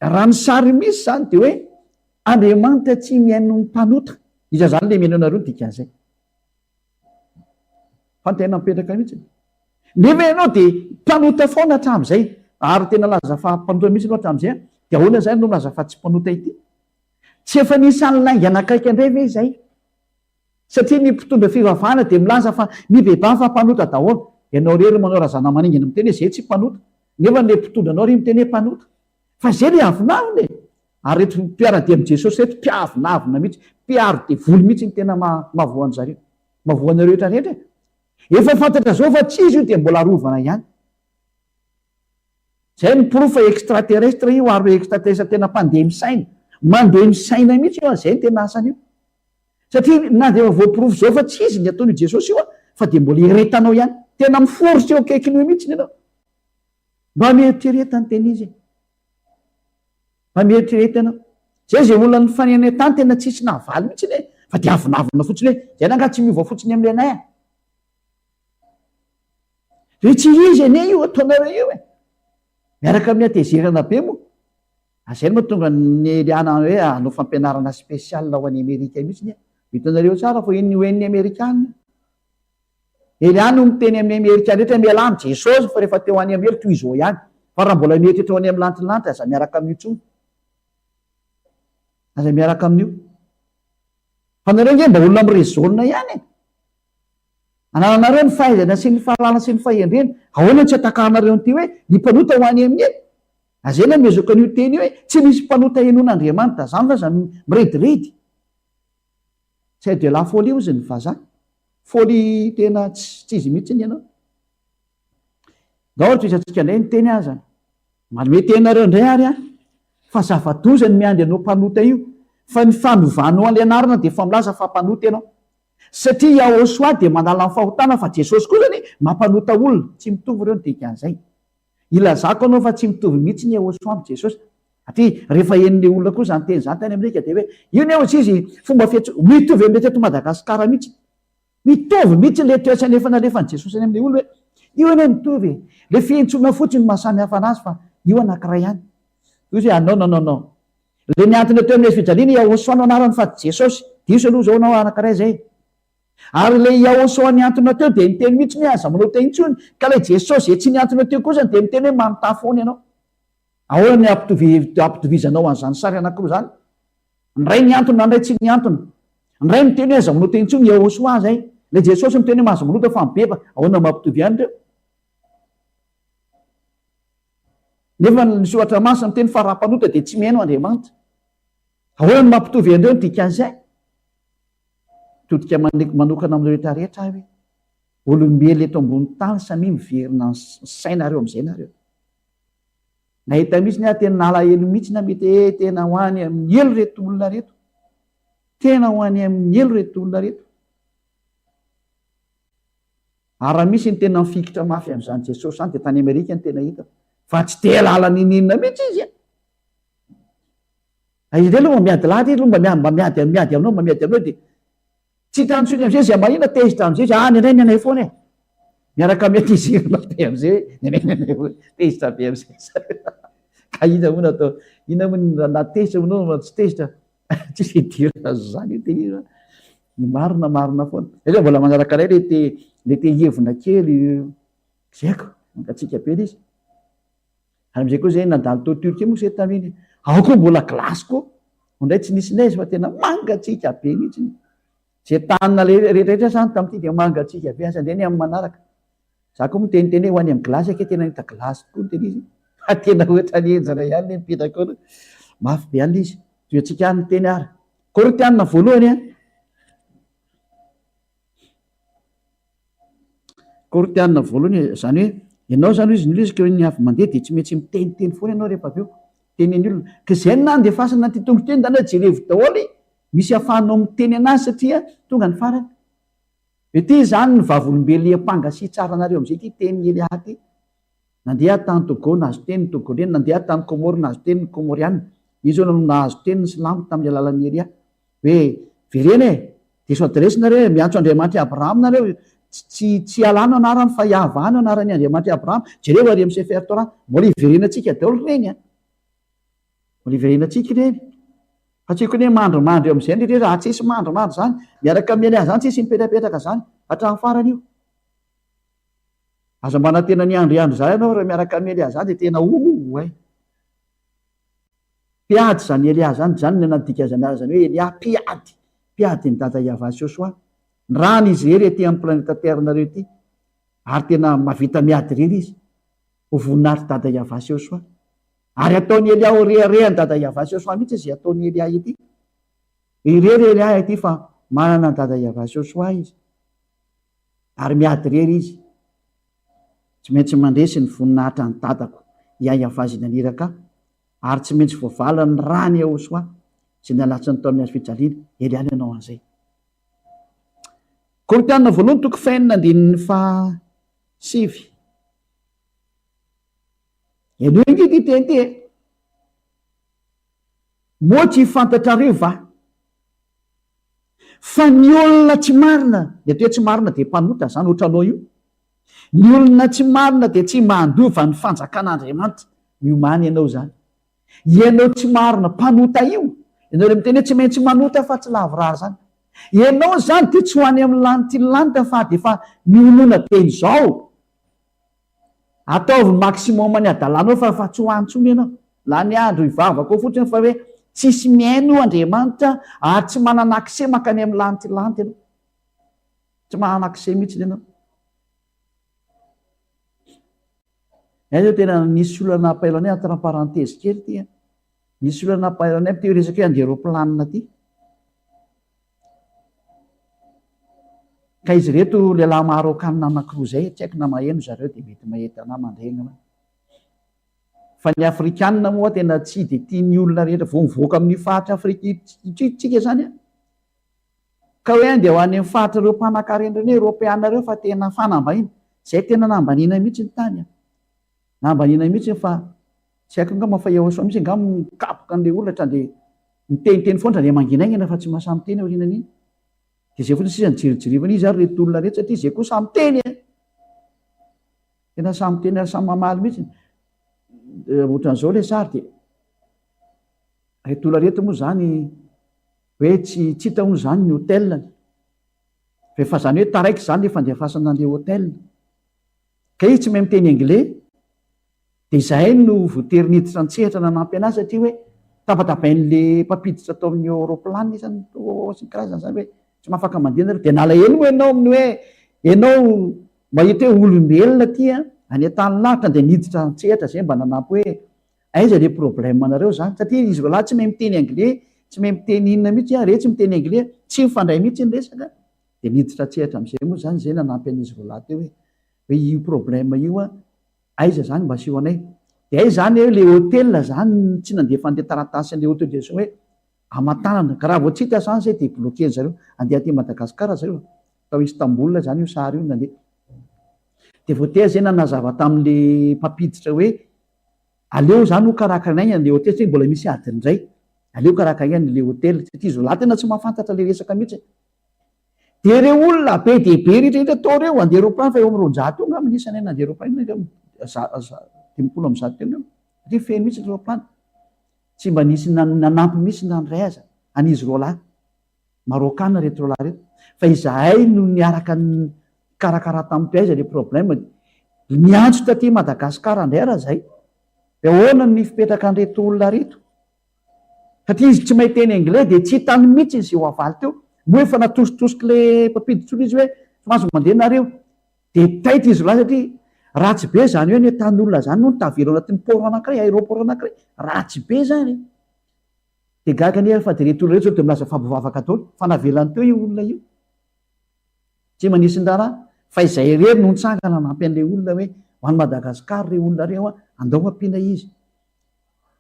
raha ny sary misy zany de hoe Andriamanitra tsy mihaino ny mpanota iza zany le mihaino anareo dikan'izay fa ny tena mipetraka mihitsy nefa ianao de mpanota foana hatramin'izay ary tena laza fa mpanota mihitsy anao hatramin'izay de ahoana zany no laza fa tsy mpanota ity tsy efa nisy any lainga anakaiky andray ve zay satria ny mpitondra fivavahana de milaza fa mibebany fa mpanota daholo ianao rery manao razana maningana miteny hoe zay tsy mpanota nefa le mpitondra anao ry miteny hoe mpanota fa zay le avinavina e ary reto mpiara-dia amin'i Jesosy reto mpiavinavina mihitsy mpiaro de voly mihitsy ny tena mavoany zareo mavoana rehetra rehetra efa fantatra zao fa tsy izy io de mbola rovana ihany zay ny profa extraterrestre io ary hoe extraterrestre tena mpandeha misaina mandeha misaina mihitsy io zay ny tena asany io satria na de voaporofo zao fa tsy izy ny ataon'io Jesosy io fa de mbola iretanao ihany tena miforitra eo akaikiny io mihitsy ianao mba mieritreretany tena izy mba mieritrerety ianao zay zay olona ny fanenay tany tena tsisy nahavaly mihitsy le fa de avinavina fotsiny hoe zay nanga tsy miova fotsiny am'le anay a hoe tsy izy ane io ataonareo io e miaraka amin'ny atezerana be moa azay moa tonga ny eliana hoe anao fampianarana spesial ho any Amerika mihitsy ny hitanareo tsara fa iny hoen'ny Amerikana eliana no miteny amin'ny Amerikana rehetra miala amin'ny Jesosy fa rehefa teo any Amerika toy izao ihany fa raha mbola mety etrao any amin'ny lantilanitra aza miaraka amin'io tsony aza miaraka amin'io fa nareo nge mba olona am'rezaona ihany anananareo ny fahaizana sy ny fahalalana sy ny fahendrena ahoana tsy atakanareo n'ity hoe ny mpanota ho any amin'ny azena mezoko an'io teny io hoe tsy misy mpanota henon'andriamanitra zany fa zany mirediridy c'est de la folie ozy ny vazaha folie tena tsy izy mihitsy ny ianao da ohatra isantsika indray ny teny azany manome tenareo indray ary fa zava-dozany miandry anao mpanota io fa ny fanovanao an'le anarana dia efa milaza fa mpanota ianao satria Yahosoa dia manala ny fahotana fa Jesosy koa zany mampanota olona tsy mitovy ireo ny dikan'izay ilazako anao fa tsy mitovy mihitsy ny Yahosoa amin'ny Jesosy satria rehefa henon'le olona koa zany teny zany tany amintsika dia hoe io ny ohatsy izy fomba mitovy amin'le teto Madagasikara mihitsy mitovy mihitsy le toetra nefa nalefany Jesosy any amin'le olona hoe io anie mitovy le fihentsona fotsiny no mahasamy hafa anazy fa io anankiray ihany izy hoe non le niantona teo amin'le fijaliana Yahosoa no anarany fa Jesosy diso aloha zao nao anankiray zay ary le Yahosoa niantona teo dia miteny mihitsy ny aza manao teny intsony ka le Jesosy e tsy niantona teo koa zany dia miteny hoe manontany foana ianao ahoana ny ampitovizanao an'izany sary anankiroa zany ndray niantona ndray tsy niantona ndray miteny hoe aza manao teny intsony Yahosoa zay le Jesosy miteny hoe mahazo manota fa mibeba ahoana mampitovy ihany reo nefa ny soratra masina miteny fa raha mpanota dia tsy mihaino Andriamanitra ahoana ny mampitovy andreo ny dikan'izay todika manokana amin'ny rehetra rehetra hoe olombely eto ambony tany samy miverina ny sainareo amin'izay nareo nahita mihitsy ny tena nalahelo mihitsy na mety tena ho any amin'ny elo reto olona reto tena ho any amin'ny elo reto olona reto ary raha misy ny tena mifikitra mafy amin'izany Jesosy zany dia tany Amerika ny tena hita fa tsy te lala ninina mihitsy izy izy de aloha miady lahatra izy aloha mba miady aminao mba miady aminao dia tsy tantsony amin'izay zay mahina tezitra amin'izay any anay ny anay foana e miaraka miatizirina be amin'izay tezitra be amin'izay ka ina moa natao ina moa na tezitra monao tsy tezitra tsy fidirina zany io ny marina foana zay mbola manaraka ray le te hevona kely zaiko mangatsika be izy ary am'izay koa zay nandalo tao Turquie moa se taminy ao koa mbola glasy koa ondray tsy nisy neige fa tena mangatsika be mihitsy zay tanina rehetrarehetra zany tamin'ity dia mangatsika be asa ndray ny amin'ny manaraka za koa moa teniteny hoe ho any amin'ny glasy ake tena hita glasy koa ny teny izy fa tena ohatra ny enjana ihany le mipetraka ao mafy be any izy toetsika any teny ary Korinthiana voalohany Korinthiana voalohany zany hoe ianao zany izy nilizika ny avy mandeha dia tsy maintsy miteniteny foana ianao rehefa avy eo teneny olona ka zay nandefasana ty tonga teny zany hoe jerevo daholo misy ahafahanao miteny anazy satria tonga ny farany ety zany ny vavolombely ampanga sy tsara anareo amin'izay ty teny Elia ty nandeha tany Togo nahazo teny togoleny nandeha tany Komoro nahazo teny ny Komoriana izy ao nahazo teny ny Silamo tamin'ny alalan'ny Elia hoe verena dia so adresy nareo miantso Andriamanitra Abraham nareo tsy alano anarany fa hiavahano anarany Andriamanitra Abraham jereo ary amin'ny Sefer Torah mbola hiverenantsika daholo reny mbola hiverenantsika reny fa tsy hoe mandromandro eo amin'izay ndrindra raha tsisy mandromandro zany miaraka amin'ny Elia zany tsisy mipetrapetraka zany hatramin'ny farany io aza mbana tena ny androandro zany ianao raha miaraka amin'ny Elia zany dia tena piady zany Elia zany ny anadika zany azy zany hoe Elia piady ny dada Yahova Joshua ny rany izy rery ety amin'ny planeta terre nareo ity ary tena mavita miady rery izy ho voninahitry dada Yahova Joshua ary ataony Elia ho rehany dada Yahova Joshua mihitsy izay ataony Elia ity irery Elia ity fa manana ny dada Yahova Joshua izy ary miady rery izy tsy maintsy mandresy ny voninahitra ny dadako Yahova izy naniraka ary tsy maintsy voavalany rany Yahosoa izay nalatsiny tao amin'ny azo fijaliana Elia ny anao an'izay Korinthiana voalohany toko faenina andininy fa 7 eno ingy ty teny ty moa tsy fantatrareo va fa ny olona tsy marina dia toe tsy marina dia mpanota zany ohatranao io ny olona tsy marina dia tsy mandova ny fanjakan'Andriamanitra miomany ianao zany ianao tsy marina mpanota io ianao le miteny hoe tsy maintsy manota fa tsy lavorary zany ianao zany dia tsy ho any amin'ny lanity ny lanita fa dia fa mionona teny zao ataovy maximum ny adalanao fa tsy ho antsony ianao la ny andro ivavako fotsiny fa hoe tsisy miaino Andriamanitra ary tsy manana akse makany amin'ny lantilanty ianao, tsy manana akse mihitsy ianao. Zao tena nisy olana pailonay entre parenthèse kely ty, nisy olana pailonay ty resaka hoe andeha roplanina ty, ka izy reto lehilahy marokanina anankiroa zay, tsy haiko na maheno zareo dia mety mahita mandregna. Fa ny afrikanina moa tena tsy dia tiany olona rehetra vao mivoaka amin'ny faritra Afrika tsika zany, ka hoe andeha ho any amin'ny faritra ireo mpanan-karena reny Europeana reo fa tena fanambahina, zay tena nambanina mihitsy ny tany, nambanina mihitsy. Fa tsy haiko nga mafa eo mihitsy nga mikapoka an'ilay olona dia miteniteny foana dia manginaingina fa tsy mahasamy teny aorianan'iny. Dia zay fotsiny sisa nijerijirivana izy ary reto olona reto satria zay koa samy teny, tena samy teny ary samy mamaly mihitsy. Ohatran'izao ilay sary dia reto olona reto moa zany hoe tsy hita moa zany ny hotelany, fa zany hoe taraiky zany le fandefasana an'ilay hotel, ka izy tsy mahay miteny anglais. Dia izahay no voatery niditra an-tsehatra nanampy anazy satria hoe tapatapain'ilay mpampiditra tao amin'ny roplanina isany sy ny karazana zany hoe tsy mahafaka mandeha nareo. Dia nalahelo moa ianao amin'ny hoe ianao mahita hoe olombelona ty any an-tany lavitra dia niditra an-tsehatra zay mba nanampy hoe aiza le problème anareo zany, satria izy lahy tsy mahay miteny anglais, tsy mahay miteny inona mihitsy, rehetra miteny anglais tsy mifandray mihitsy ny resaka. Dia niditra an-tsehatra amin'izay moa zany zay nanampy an'izy lahy teo hoe io problème io aiza zany mba aseho anay. Dia ay zany hoe le hôtel zany tsy nandefa an'ilay taratasy an'ilay autorisation hoe Amatanana, ka raha vao tsy hita zany zay dia bloqué zareo, andeha aty Madagasikara zareo, tao Istanbul zany io sary io nandeha. Dia voatery zay nanazava tamin'ilay mpampiditra hoe aleo zany ho karakaraina an'ilay hôtel satria mbola misy adiny indray, aleo karakaraina an'ilay hôtel satria izy lahy tena tsy mahafantatra ilay resaka mihitsy. Dia ireo olona be dia be rehetrarehetra tao ireo andeha roplanina fa eo amin'ny roanjato eo angamba nisanay nandeha roplanina, dimampolo amin'ny zato teo satria feno mihitsy ny roplanina. Tsy mba nisy nanampy mihitsy nandray aza an'izy roa lahy marokana reto lahy reto. Fa izahay no niaraka karakara tamin'ity aiza le problème, niantso taty Madagasikara indray raha zay dia ahoana ny fipetraka an'ireto olona reto, satria izy tsy mahay teny anglais dia tsy hitany mihitsy izy eo avaly teo. Moa efa natositosiky le mpampiditra olona izy hoe mahazo mandeha nareo, dia taitra izy lahy satria ratsy be zany hoe ny tan'olona zany no tavela ao anatin'ny port anankiray, aéroport anankiray, ratsy be zany. Dia gaga anefa dia reto olona reto zao dia milaza fabovavaka tao fa navelany teo io olona io, tsy manisy ny raharaha. Fa izay irery no nitsangana nampy an'ilay olona hoe ho any Madagasikara ireo olona reo andao ampiana izy.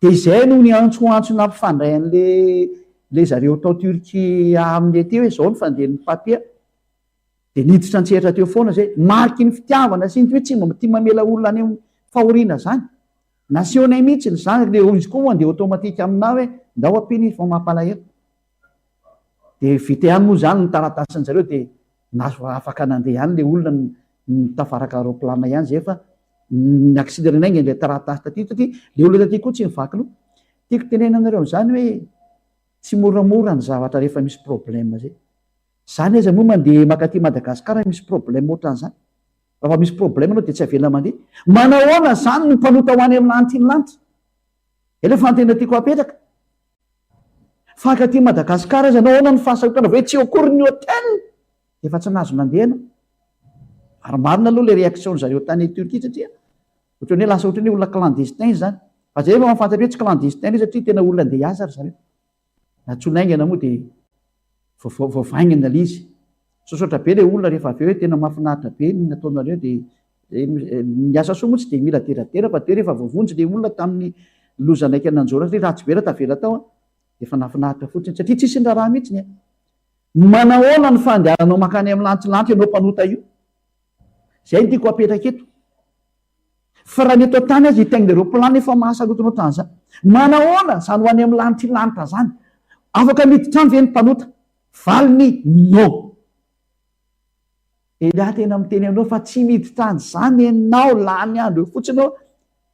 Dia izay no niantsoantso nampifandray an'le zareo tao Turquie amin'ny ety hoe zao ny fandehan'ny papia. Dia niditra an-tsehatra teo foana zay, mariky ny fitiavana sy ny hoe tsy tia mamela olona any amin'ny fahoriana zany, nasiona mihitsy ny zany. Le izy koa moa andeha automatika amina hoe ndao ampiana izy fa mampalahelo. Dia vita ihany moa zany ny taratasin zareo dia afaka nandeha ihany le olona tafaraka roplanina ihany zay fa ny accident ilay taratasy taty satria le olona taty koa tsy mivaky loha. Tiako tenena anareo zany hoe tsy moramora ny zavatra rehefa misy problème zay. Zany aiza moa mandeha makaty Madagasikara misy problème ohatran'izany, raha misy problème anao dia tsy avela mandeha. Manahoana zany no mpanota ho any amin'ny lanitry ny lanitra, elefa antena tiako apetraka fa akaty Madagasikara aiza nahoana ny fahasahotana hoe tsy akory ny hôtel efa tsy nazo nandeha anao. Ary marina aloha le réaction zareo tany Turquie satria ohatran'ny hoe lasa ohatran'ny olona clandestin zany, fa zay efa mahafantatra hoe tsy clandestin satria tena olona andeha hiasa ry zareo. Natsonaingana moa dia voavaingana ilay izy. Sosotra be ilay olona rehefa avy hoe tena mahafinaritra be ny nataonareo dia ny asa soa moa tsy dia mila deradera fa dia rehefa voavonjy ilay olona tamin'ny loza anaiky ananjora satria ratsy be raha tavela tao dia efa nahafinaritra fotsiny satria tsisy ny raharaha mihitsy. Manahoana ny fandehananao makany amin'ny lantilanitra ianao mpanota io, zay no tiako apetraka eto. Fa raha ny eto tany azy hitaingina roplanina efa mahasalotonao ohatran'izany, manahoana zany ho any amin'ny lanitry zany afaka miditra any ve ny mpanota? Valiny no. Elia tena miteny aminao fa tsy miditra an'izany ianao, lany andro eo fotsiny ao,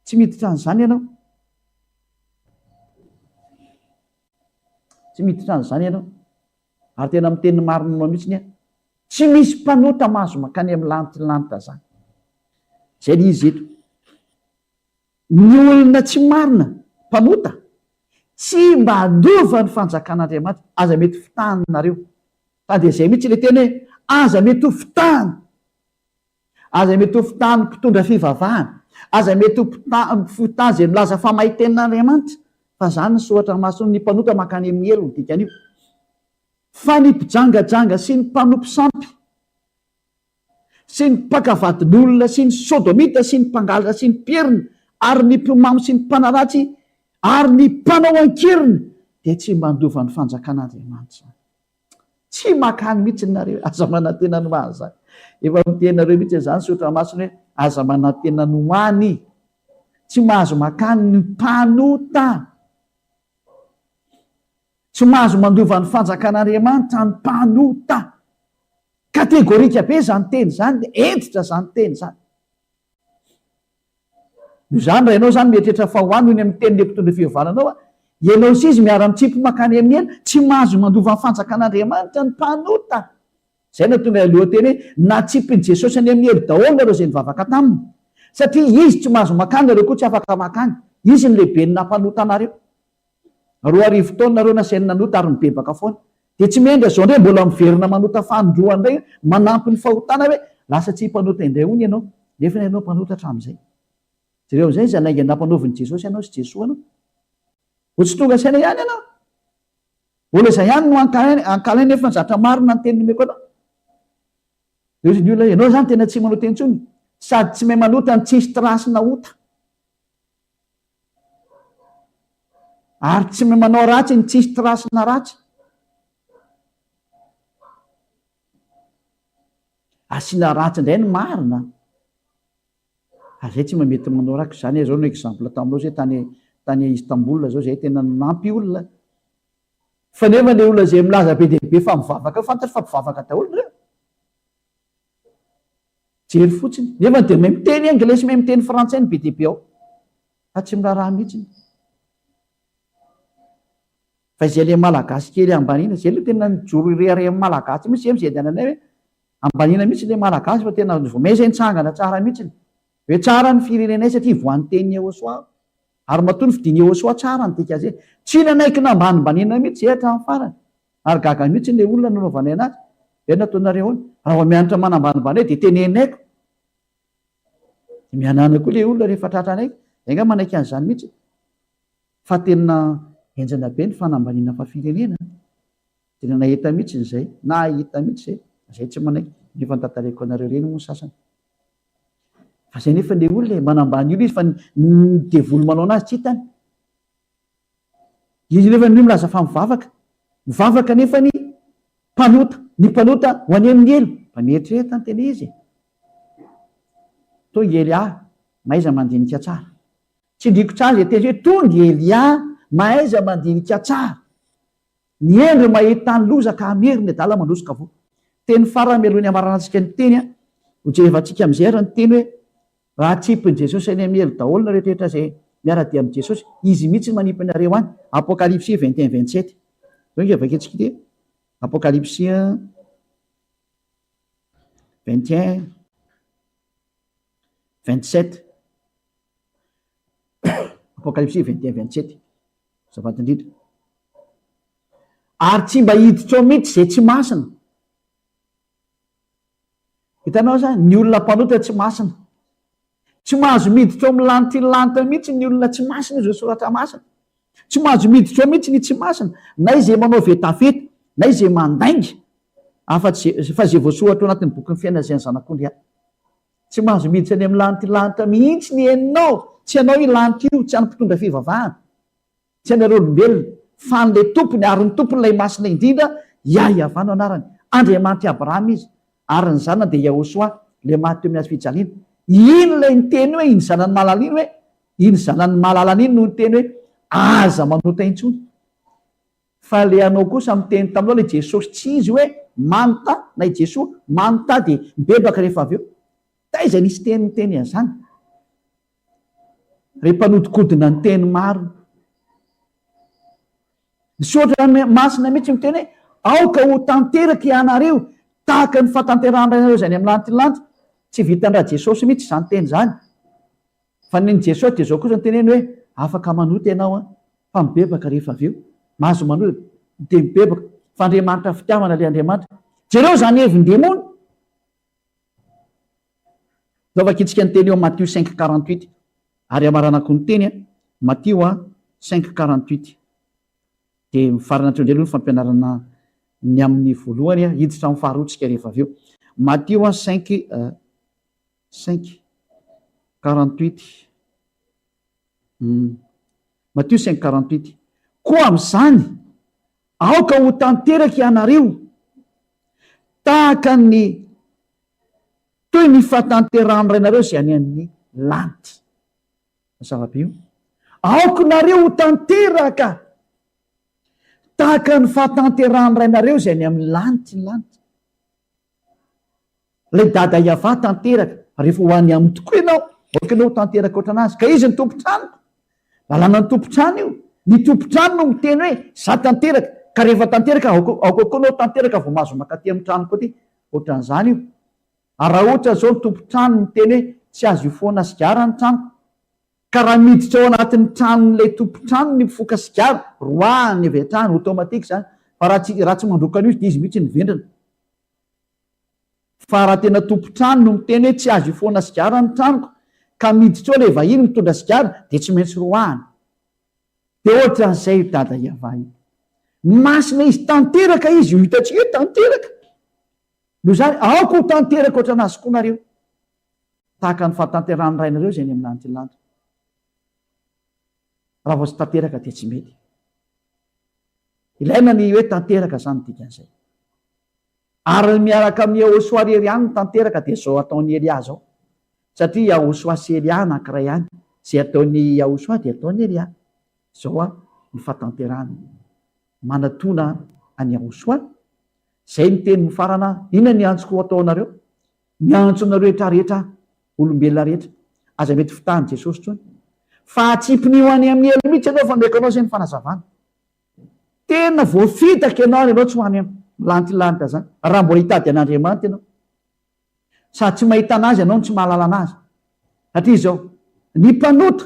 tsy miditra an'izany ianao, tsy miditra an'izany ianao. Ary tena miteny marinanao mihitsiny tsy misy mpanota mahazo makany amin'ny lanitra zany. Zay le izy eto. Ny olona tsy marina mpanota tsy mba andova ny fanjakan'Andriamanitra. Aza mety fitany nareo. Dia zay mihitsy le teny hoe aza mety ho fitany. Aza mety ho fitany mpitondra fivavahana. Aza mety ho fitany zay milaza famahi-tenin'Andriamanitra. Fa zany ny soatra masony ny mpanota mankany amin'ny elo ny dikan'io. Fa ny mpijangajanga sy ny mpanompo sampy sy ny mpakavadin'olona sy ny sodomita sy ny mpangalatra sy ny pierina ary ny mpimamo sy ny mpanaratsy ary ny mpanao ankirina dia tsy mandova ny fanjakan'Andriamanitra. Tsy makany mihitsy nareo. Aza manantena ny hoany zany. Efa mitenareo mihitsy zany sotra masony hoe aza manantena ny hoany. Tsy mahazo makany ny mpanota. Tsy mahazo mandova ny fanjakan'Andriamanitra ny mpanota. Kategorika be zany teny zany, dia entitra zany teny zany. Io zany raha ianao zany mieritreritra fa ho any noho ny amin'ny teny le mpitondra fivavahananao, ianao sy izy miara-mitsipy makany amin'ny elo, tsy mahazo mandova ny fanjakan'Andriamanitra ny mpanota. Zay no tonga lohateny hoe natsipin'i Jesosy any amin'ny elo daholo nareo izay nivavaka taminy. Satria izy tsy mahazo makany, nareo koa tsy afaka makany. Izy ny lehibe ny nampanota anareo. 2 taona nareo nasainy nanota ary nibebaka foana. Dia tsy mendry zao ndray mbola miverina manota fanondroana indray manampy ny fahotana hoe lasa tsy mpanota indray hono ianao. Nefa ianao mpanota hatramin'izay. Jereo amin'izay izy anainga nampanaoviny Jesosy ianao sy Jesoa anao. Ho tsy tonga saina ihany ianao. Mbola izay ihany no ankalainy nefa ny zatra marina ny teny nomeko anao. Dia ny olona ianao zany tena tsy manota intsony. Sady tsy mahay manota ny tsisy trasy na ota. Ary tsy mahay manao ratsy ny tsisy trasy na ratsy. Asiana ratsy indray ny marina. Zay tsy mamety manao ratsy zany. Zao no exemple taminao zay tany Istanbul zao zay tena nampy olona. Fa nefa le olona zay milaza be dia be fa mivavaka, fantatra fa mpivavaka daholo reo. Jery fotsiny. Nefa dia mahay miteny anglais, mahay miteny frantsay ny be dia be ao. Fa tsy miraharaha mihitsy. Fa izay le malagasy kely ambanina, zay le tena nijoro irehare amin'ny malagasy mihitsy zay mizay diananay hoe ambanina mihitsy le malagasy fa tena vomay izay nitsangana tsara mihitsy. Hoe tsara ny firenenay satria voan'ny teny Eosoa. Ary matoa ny fidiny Eosoa tsara ny dika zay. Tsy nanaiky nambanimbanina mihitsy zay hatramin'ny farany. Ary gaga mihitsy le olona nanaovanay anazy. Hoe nataonareo hono. Raha mianatra manambanimbany dia tenenaiko. Mianana koa le olona rehefa tratranay. Enga manaiky an'izany mihitsy. Fa tena enjana be ny fanambaniana fa firenena. Tena nahita mihitsy izay. Nahita mihitsy zay. Zay tsy manaiky. Ny fantantareko anareo reny moa sasany. Fa zay nefa le olona manambany olo izy fa ny devoly manao anazy tsy hitany. Izy nefa ny milaza fa mivavaka. Mivavaka nefa ny mpanota. Ny mpanota ho any amin'ny elo. Fa mieritreritra ny tena izy. To Elia mahaiza mandinika tsara. Tsy ndriko tsara zay teny hoe tonga Elia mahaiza mandinika tsara. Ny endry mahita ny loza ka ameriny ny dala mandrosoka vo. Teny farany mialohan'ny amaranantsika ny teny. Ho jerevantsika amin'izay ary ny teny hoe raha tsipin'i Jesosy any amin'ny elo daholo na rehetrarehetra zay miara-dia amin'i Jesosy, izy mihitsy manipy nareo any. Apocalypse 21-27. Zao nge vaketsika ity. Apocalypse 21-27. Apocalypse 21-27. Zavaty indrindra. Ary tsy mba hiditra ao mihitsy zay tsy masina. Hitanao zany, ny olona mpanota tsy masina. Tsy mahazo miditra ao amin'ny lantilanta mihitsy ny olona tsy masina izy soratra masina. Tsy mahazo miditra ao mihitsy ny tsy masina. Na izay manao vetaveta, na izay mandainga. Fa zay voasoratra ao anatin'ny boky ny fiainana izay ny zanak'ondry ihany. Tsy mahazo miditra any amin'ny lantilanta mihitsy ny ianao. Tsy ianao ilanty io, tsy mpitondra fivavahana. Tsy anareo olombelona. Fa n'ilay tompony ary ny tompony ilay masina indrindra, Iahavano anarany. Andriamanitra Abrahama izy. Ary ny zanany dia Yahosoa, ilay maty teo amin'ny hazo fijaliana. Ino ilay niteny hoe iny zanany malalina hoe iny zanany malalana iny no niteny hoe aza manota intsony. Fa le anao kosa miteny taminao ilay Jesosy tsy izy hoe manontà na i Jesoa manontà dia mibebaka rehefa avy eo. Taiza nisy teny niteny an'izany. Rehefa nodikodina ny teny maro. Misaotra masina mihitsy miteny hoe aoka ho tanteraka ianareo tahaka ny fahatanteranareo izany amin'ny lantilanta. Tsy vitan-dra Jesosy mihitsy izany teny izany. Fa ny Jesosy dia zao kosa ny teneny hoe afaka manota ianao. fa mibebaka rehefa avy eo mahazo manoa de mibebaka fa Andriamanitra fitiavana le Andriamanitra jereo zany hevin-demona zaovakitsika ny teny eo Matthieu 5:48 ary amaranako ny teny Matthieu 5:48 de mifarana trondrelo ny fampianarana ny amin'ny voalohany hiditra amin'ny faharoatsika rehefa avy eo Matthieu 5:48 Matthieu 5:48 koa amin'izany aoka ho tanteraka ianareo tahaka ny toy ny fahatanterahany rainareo zay any amin'ny lanitra zava-be io aoka nareo ho tanteraka tahaka ny fahatanterahany rainareo zay any amin'ny lanitra ny lanitra lay dada iava tanteraka rehefa ho any amin'ny tokoa ianao aoka anao ho tanteraka oatra anazy ka izy ny tompontranoko lalàna ny tompotrano io ny tompotrano no miteny hoe za tanteraka ka rehefa tanteraka aoka koa anao tanteraka vao mahazo makaty amin'ny tranoko aty ohatran'izany io ary raha ohatra zao ny tompotrano miteny hoe tsy azo io foana sigara ny tranoko ka raha miditra ao anatin'ny tranon'lay tompotrano ny mifoka sigara roahany avy an-trano automatika zany fa raha tsy mandrokana io de izy mihitsy nyvendrana fa raha tena tompotrano no miteny hoe tsy azo io foana sigara ny tranoko ka miditra ao lay vahiny mitondra sigara de tsy maintsy roahany de ohatran'izay io dada iava io masina izy tanteraka izy io hitatsika hoe tanteraka no zany aoka ho tanteraka oatra anazy koa nareo tahaka ny fahatanterahany rainareo zay ny amin'ny lanitra lanitra raha vao tsy tanteraka de tsy mety ilaina ny hoe tanteraka zany dikan'izay ary miaraka amin'ny Yahosoa rery ihany ny tanteraka de zao ataon'ny Elia zao satria Yahosoa sy Elia anankiray ihany zay ataon'ny Yahosoa de ataon'ny Elia zao ny fahatanterahany manatona any Yahosoa zay ny teny mifarana inona ny antsoko ataonareo miantso anareo rehetrarehetra olombelona rehetra aza mety fitahany Jesosy tsony fa atsipin'io any amin'ny elo mihitsy anao fa meko anao zay ny fanazavana tena voafitaka ianao any anao tsy ho any lantilanitra zany raha mbola hitady an'Andriamanitra ianao sady tsy mahita anazy ianao no tsy mahalala anazy satria zao ny mpanota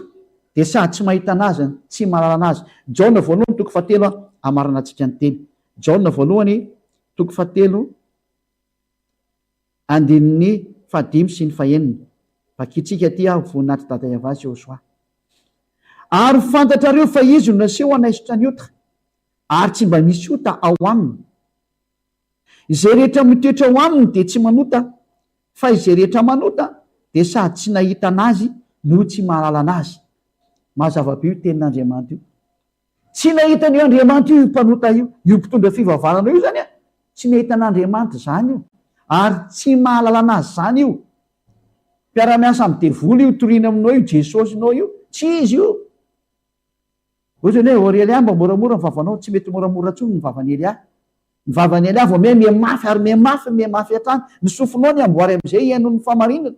de sady tsy mahita anazy tsy mahalala anazy Jaona voalohany toko 7 amarana antsika ny teny Jaona voalohany toko 7 andininy 5 sy ny 9 vakitsika ty voninahitry dada iava sy Yahosoa ary fantatrareo fa izy no naseho anaisotra ny ota ary tsy mba misy ota ao aminy izay rehetra mitoetra ao aminy de tsy manota fa izay rehetra manota de sady tsy nahita anazy no tsy mahalala anazy mazava-be io tenin'Andriamanitra io tsy nahitany Andriamanitra io mpanota io mpitondra fivavahana io zany tsy nahita an'Andriamanitra zany io ary tsy mahalala anazy zany io mpiara-miasa amin'ny devoly io toriana aminao io Jesosynao io tsy izy io ohatrany hoe ory Elia mba moramora mivavanao tsy mety moramora tsony ny vavany Elia ny vavany Elia vao mafy ary mafy hatrany ny sofinao ny amboary am'izay ihaino ny famarinana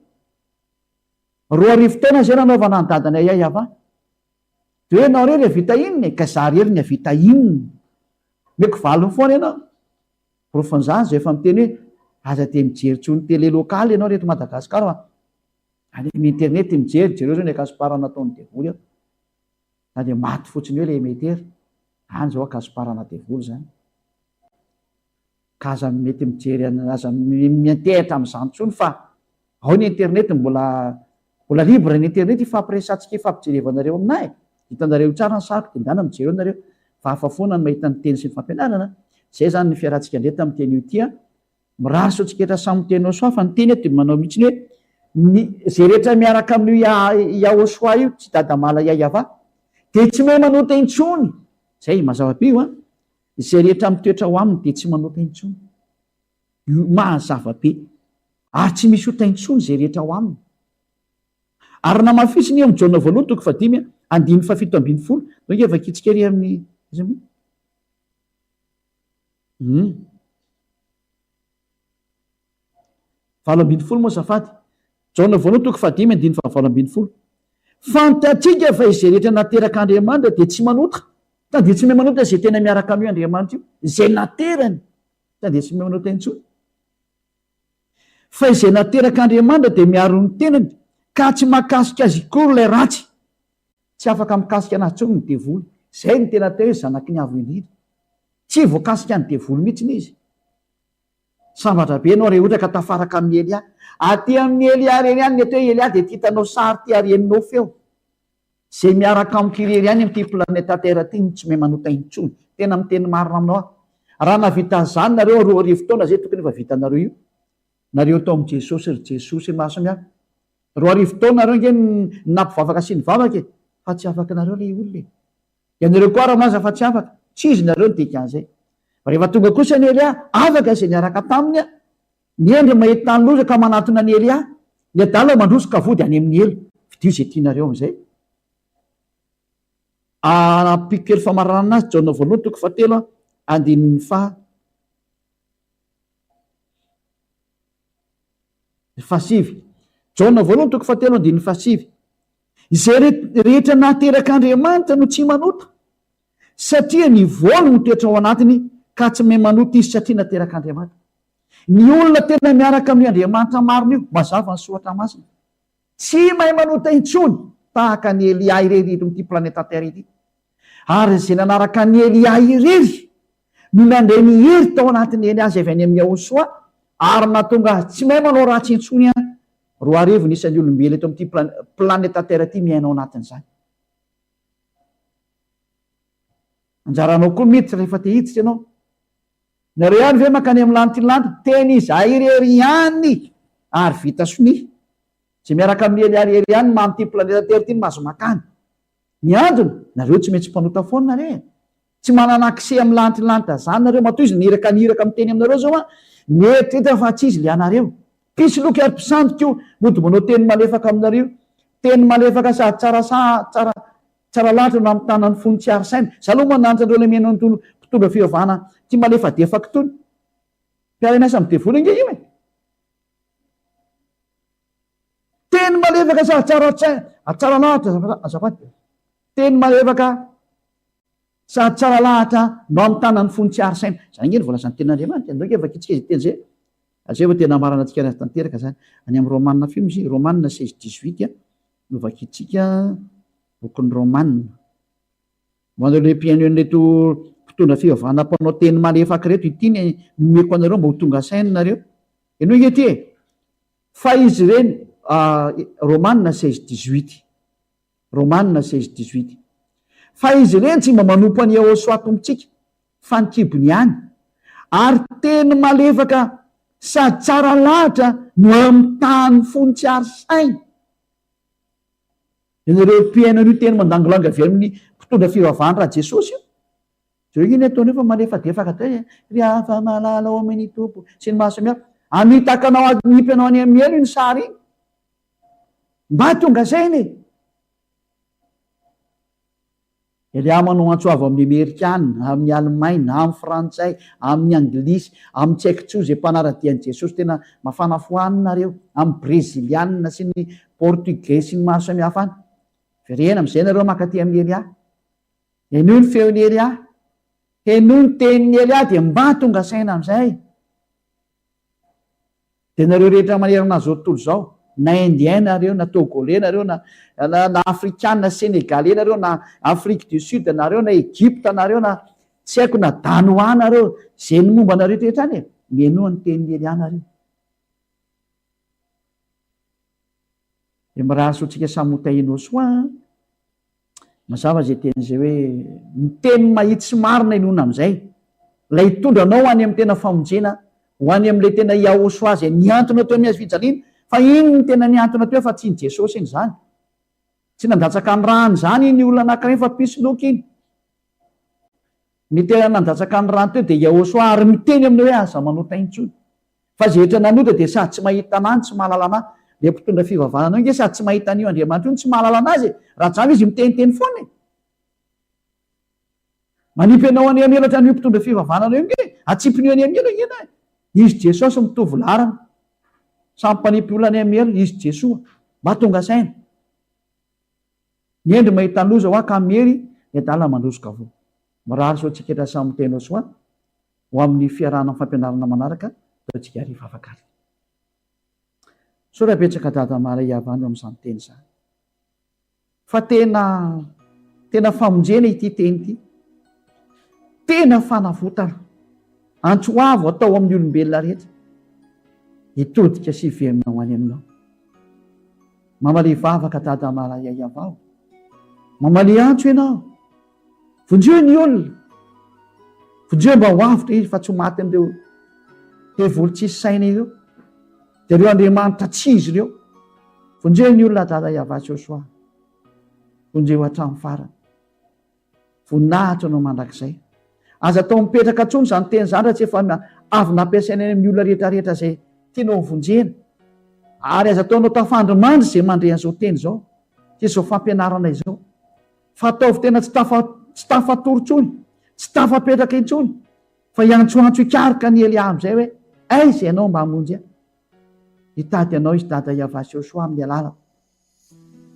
2 taona zay nanaovana ny dadana iava de hoe nao rery vita inony ka za rery ny avita inony meko valiny foana ianao profan'izany zay efa miteny hoe aza de mijery tsony tele lokaly ianao reto Madagasikara any amin'ny internet mijery jereo zao ny akasiparana ataon'ny devoly ao na de maty fotsiny hoe le emetera any zao akasiparana devoly zany ka aza mety mijery aza mitehitra amin'izany tsony fa ao ny internet mbola libre ny internet ifampiresantsika ifampijerevanareo aminahy hitanareo tsara ny sariko de ndana mijery nareo fa hafa foana ny mahita ny teny sy ny fampianarana zay zany ny fiarantsika ndre tamin'ny teny io tia miraso tsiketra samy teny Yahosoa fa ny teny de manao mihitsy hoe zay rehetra miaraka amin'io Yahosoa io tsy dadamala iava de tsy mahay manota intsony zay mazava-be io zay rehetra mitoetra ho aminy de tsy manota intsony io mahazava-be ary tsy misy ota intsony zay rehetra ho aminy ary namafisiny amin'ny Jaona voalohany toko 5 andiny 7:70 donc efa kitsika ry amin'ny valo ambin'ny folo moa zafady Jaona voalohany toko 5 andiny 7:70 fantatsika fa izay rehetra nateraka Andriamanitra de tsy manota ta de tsy mahay manota zay tena miaraka amin'io Andriamanitra io zay naterany ta de tsy mahay manota intsony fa izay nateraka Andriamanitra de miaro ny tenany ka tsy mahakasika azy kory lay ratsy tsy afaka mikasika anazy tsony ny devoly zay ny tena teo hoe zanaky ny avo indrindra, tsy voakasika ny devolo mihitsiny izy. Sambatra be anao re ohatra ka tafaraka amin'ny Elia, aty amin'ny Elia reny ihany mety hoe Elia dia ty hitanao sary ty areninao feo, zay miaraka amikiriry ihany am'ty planeta terre ty no tsy mahay manota intsony. Tena miteny marina aminao aho, raha navita zany nareo 2 taona zay tokony efa vitanareo io, nareo tao amin'i Jesosy ry Jesosy maro samihafa. 2 taona nareo nge nampivavaka sy ny vavaka fa tsy afaka nareo le olona ianareo koa raha malaza fa tsy afaka, tsy izy nareo nydikan'izay. Rehefa tonga kosa ny Elia afaka zay niaraka taminy a, ny endry mahety tany loza ka manatona ny Elia, ny adala mandrosoka vody any amin'ny elo, vidio zay tianareo am'izay. Pikely famarana azy Jaona voalohany toko 7 andininy fahasivy. Jaona voalohany toko 7 andininy fahasivy. Izay rehetra naterak'Andriamanitra no tsy manota, satria ny voly no toetra ao anatiny ka tsy mahay manota izy satria naterak'Andriamanitra. Ny olona tena miaraka amin'ny Andriamanitra marina io, mazava ny soratra masina, tsy mahay manota intsony tahaka ny Elia irery eto amin'ity planeta terre ity. Ary zay nanaraka ny Elia irery no nandray ny hery tao anatin'ny Elia zay avy any amin'ny Ahosoa, ary nahatonga azy tsy mahay manao ratsy intsony any. 2 nisan'ny olombelo eto amin'ity planeta terre ity miainao anatin'izany. Anjaranao koa miditra rehefa te hiditra ianao, nareo ihany ve makany amin'ny lanitra ny lanitra, teny izahay irery ihany ary vita soni. Zay miaraka amin'ny Elia irery ihany mam'ty planeta terre ity ny mahazo makany. Ny antony, nareo tsy maintsy mpanota foana nareo, tsy manana akse amin'ny lanitra ny lanitra zany nareo, matoa izy niraka miteny aminareo zao a, mieritreretra fa tsy izy lianareo. Pisy loky ary mpisandoka io, modomanao teny malefaka aminareo, teny malefaka sady tsara lahatra no amin'ny tanan'ny fony tsy arisaina. Za aloha mananitra andreo le miainao ny mpitondra fivavahana ty malefadefaka tony, mpiara-miasa amin'ny devoly nge io e. Teny malefaka sady tsara lahatra azafady, teny malefaka sady tsara lahatra no amin'ny tanan'ny fony tsy arisaina. Zany nge ny voalazan'ny ten'Andriamanitra, andreo nge vakitsika izy teny zay. Azay va tena marana antsika anazy tanteraka zany. Any amin'ny Romanina film izy, Romanina 16-18 no vakitsika bokin'ny Romanina. Hoanareo le mpiaino an'ireto mpitondra fivavahana mpanao teny malefaka reto, ity ny nomeko anareo mba ho tonga saina nareo. Ianao nge ty fa izy ireny Romanina 16-18, Romanina 16-18, fa izy ireny tsy mba manompo any Ahosoa tombontsika fa ny kibony ihany, ary teny malefaka sady tsara lahatra no amin'ny tany fony tsy arisaina. Ianareo mpiaino an'io teny mandangolanga avy amin'ny mpitondra fivavahana raha Jesosy io, zareo iny ataoneo fa malefadefaka tay ry afa malala ao amin'ny tompo sy ny mahasamihafa, amitakanao anipy anao any amin'ny elo iny sary iny, mba tonga saina e. Elia manao antsoavo amin'ny Amerikana, amin'ny Alemaina, amin'ny Frantsay, amin'ny Anglisy, amin'ny tsy haiko tsoa zay mpanaradian'i Jesosy tena mafana fohaninareo, amin'ny Breziliana sy ny Portugais sy ny maro samihafa any. Verena am'izay nareo makaty amin'ny Elia, eno ny feon'ny Elia, eno ny tenin'ny Elia dia mba tonga saina am'izay. Dia nareo rehetra manerana zao tontolo zao, na indien nareo, na togolais nareo, na afrikana, sénégalais nareo, na Afrique du Sud nareo, na Egypte nareo, na tsy haiko na danois nareo, zay ny momba nareo rehetra any e, mienoa ny tenin'ny Elia nareo. Dia mirahaso antsika samy hotainao soa, mazava zay teny zay hoe ny teny mahitsy sy marina inona am'izay, lay hitondranao ho any amin'ny tena famonjena, ho any amin'ilay tena Ahosoa zay niantona teo amin'ny hazo fijaliana. Fa iny ny tena niantona teo fa tsy ny Jesosy iny zany, tsy nandatsaka ny rany zany iny olona anankiray fa pisy loky iny. Ny tena nandatsaka ny rany teo dia Ahosoa, ary miteny aminao hoe aza manota intsony. Fa zay rehetra nanota dia sady tsy mahita anany, tsy mahalala anazy. Le mpitondra fivavahana nge sady tsy mahita an'io Andriamanitra io, tsy mahalala anazy, raha zany izy miteniteny foana e. Manipy anao any amelatra an'io mpitondra fivavahana io nge, atsipin'io any amela ngena, izy Jesosy mitovy larana, samy mpanipy olona any amela, izy Jesoa, mba tonga saina. Ny endry mahita ny loza ho ka mery, ny adala mandrosoka avo. Mirary so tsika etra samy tenao soa ho amin'ny fiarahana fampianarana manaraka, tao tsika hariva afakary. So raha betsaka dada mara iavandro amin'izany teny zany, fa tena tena famonjena ity teny ity, tena fanavotana antsoavo atao amin'ny olombelona rehetra, hitodika sy hiverina ho any aminao. Mamalia vavaka dada malayay avao, mamalia antso ianao, vonjeo ny olona, vonjeo mba ho avitra izy fa tsy ho maty an'ireo hevolo tsisy saina ireo, dia ireo Andriamanitra tsy izy ireo. Vonjeo ny olona dada Iavasy Joshua, vonjeo hatramin'ny farany, voninahitra anao mandrakizay. Aza atao mipetraka tsony izany teny izany raha tsy efa avy nampiasaina any amin'ny olona rehetrarehetra izay tianao vonjena, ary aza ataonao tafandrimandry izay mandre an'izao teny izao, tsy izao fampianarana izao, fa ataovy tena tsy tafatory tsony, tsy tafapetraka intsony, fa iantsoantso ikarika ny Elia amin'izay hoe aiza ianao mba hamonjy ahy. Hitady anao izy dada Iavasy Joshua amin'ny alala.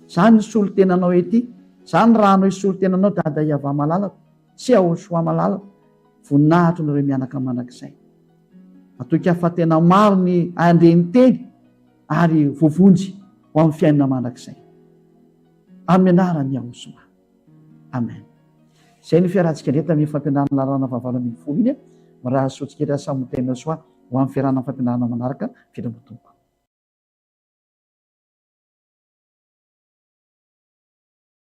Izany ny solo-tenanao ety, izany raha anao solo-tenanao dada Iava malalako, sy Joshua malalako, voninahitra nareo mianaka mandrakizay. Atoika fa tena maro ny andreny teny ary vovonjy ho amin'ny fiainana mandrakizay. Amin'ny anaran'i Ahosoa. Amen. Izay ny fiarahantsika indray tamin'ny fampianarana lalàna fahavalo ambin'ny folo iny, raha sotsika samoa teny Joshua ho amin'ny fiarahana fampianarana manaraka filomatompo.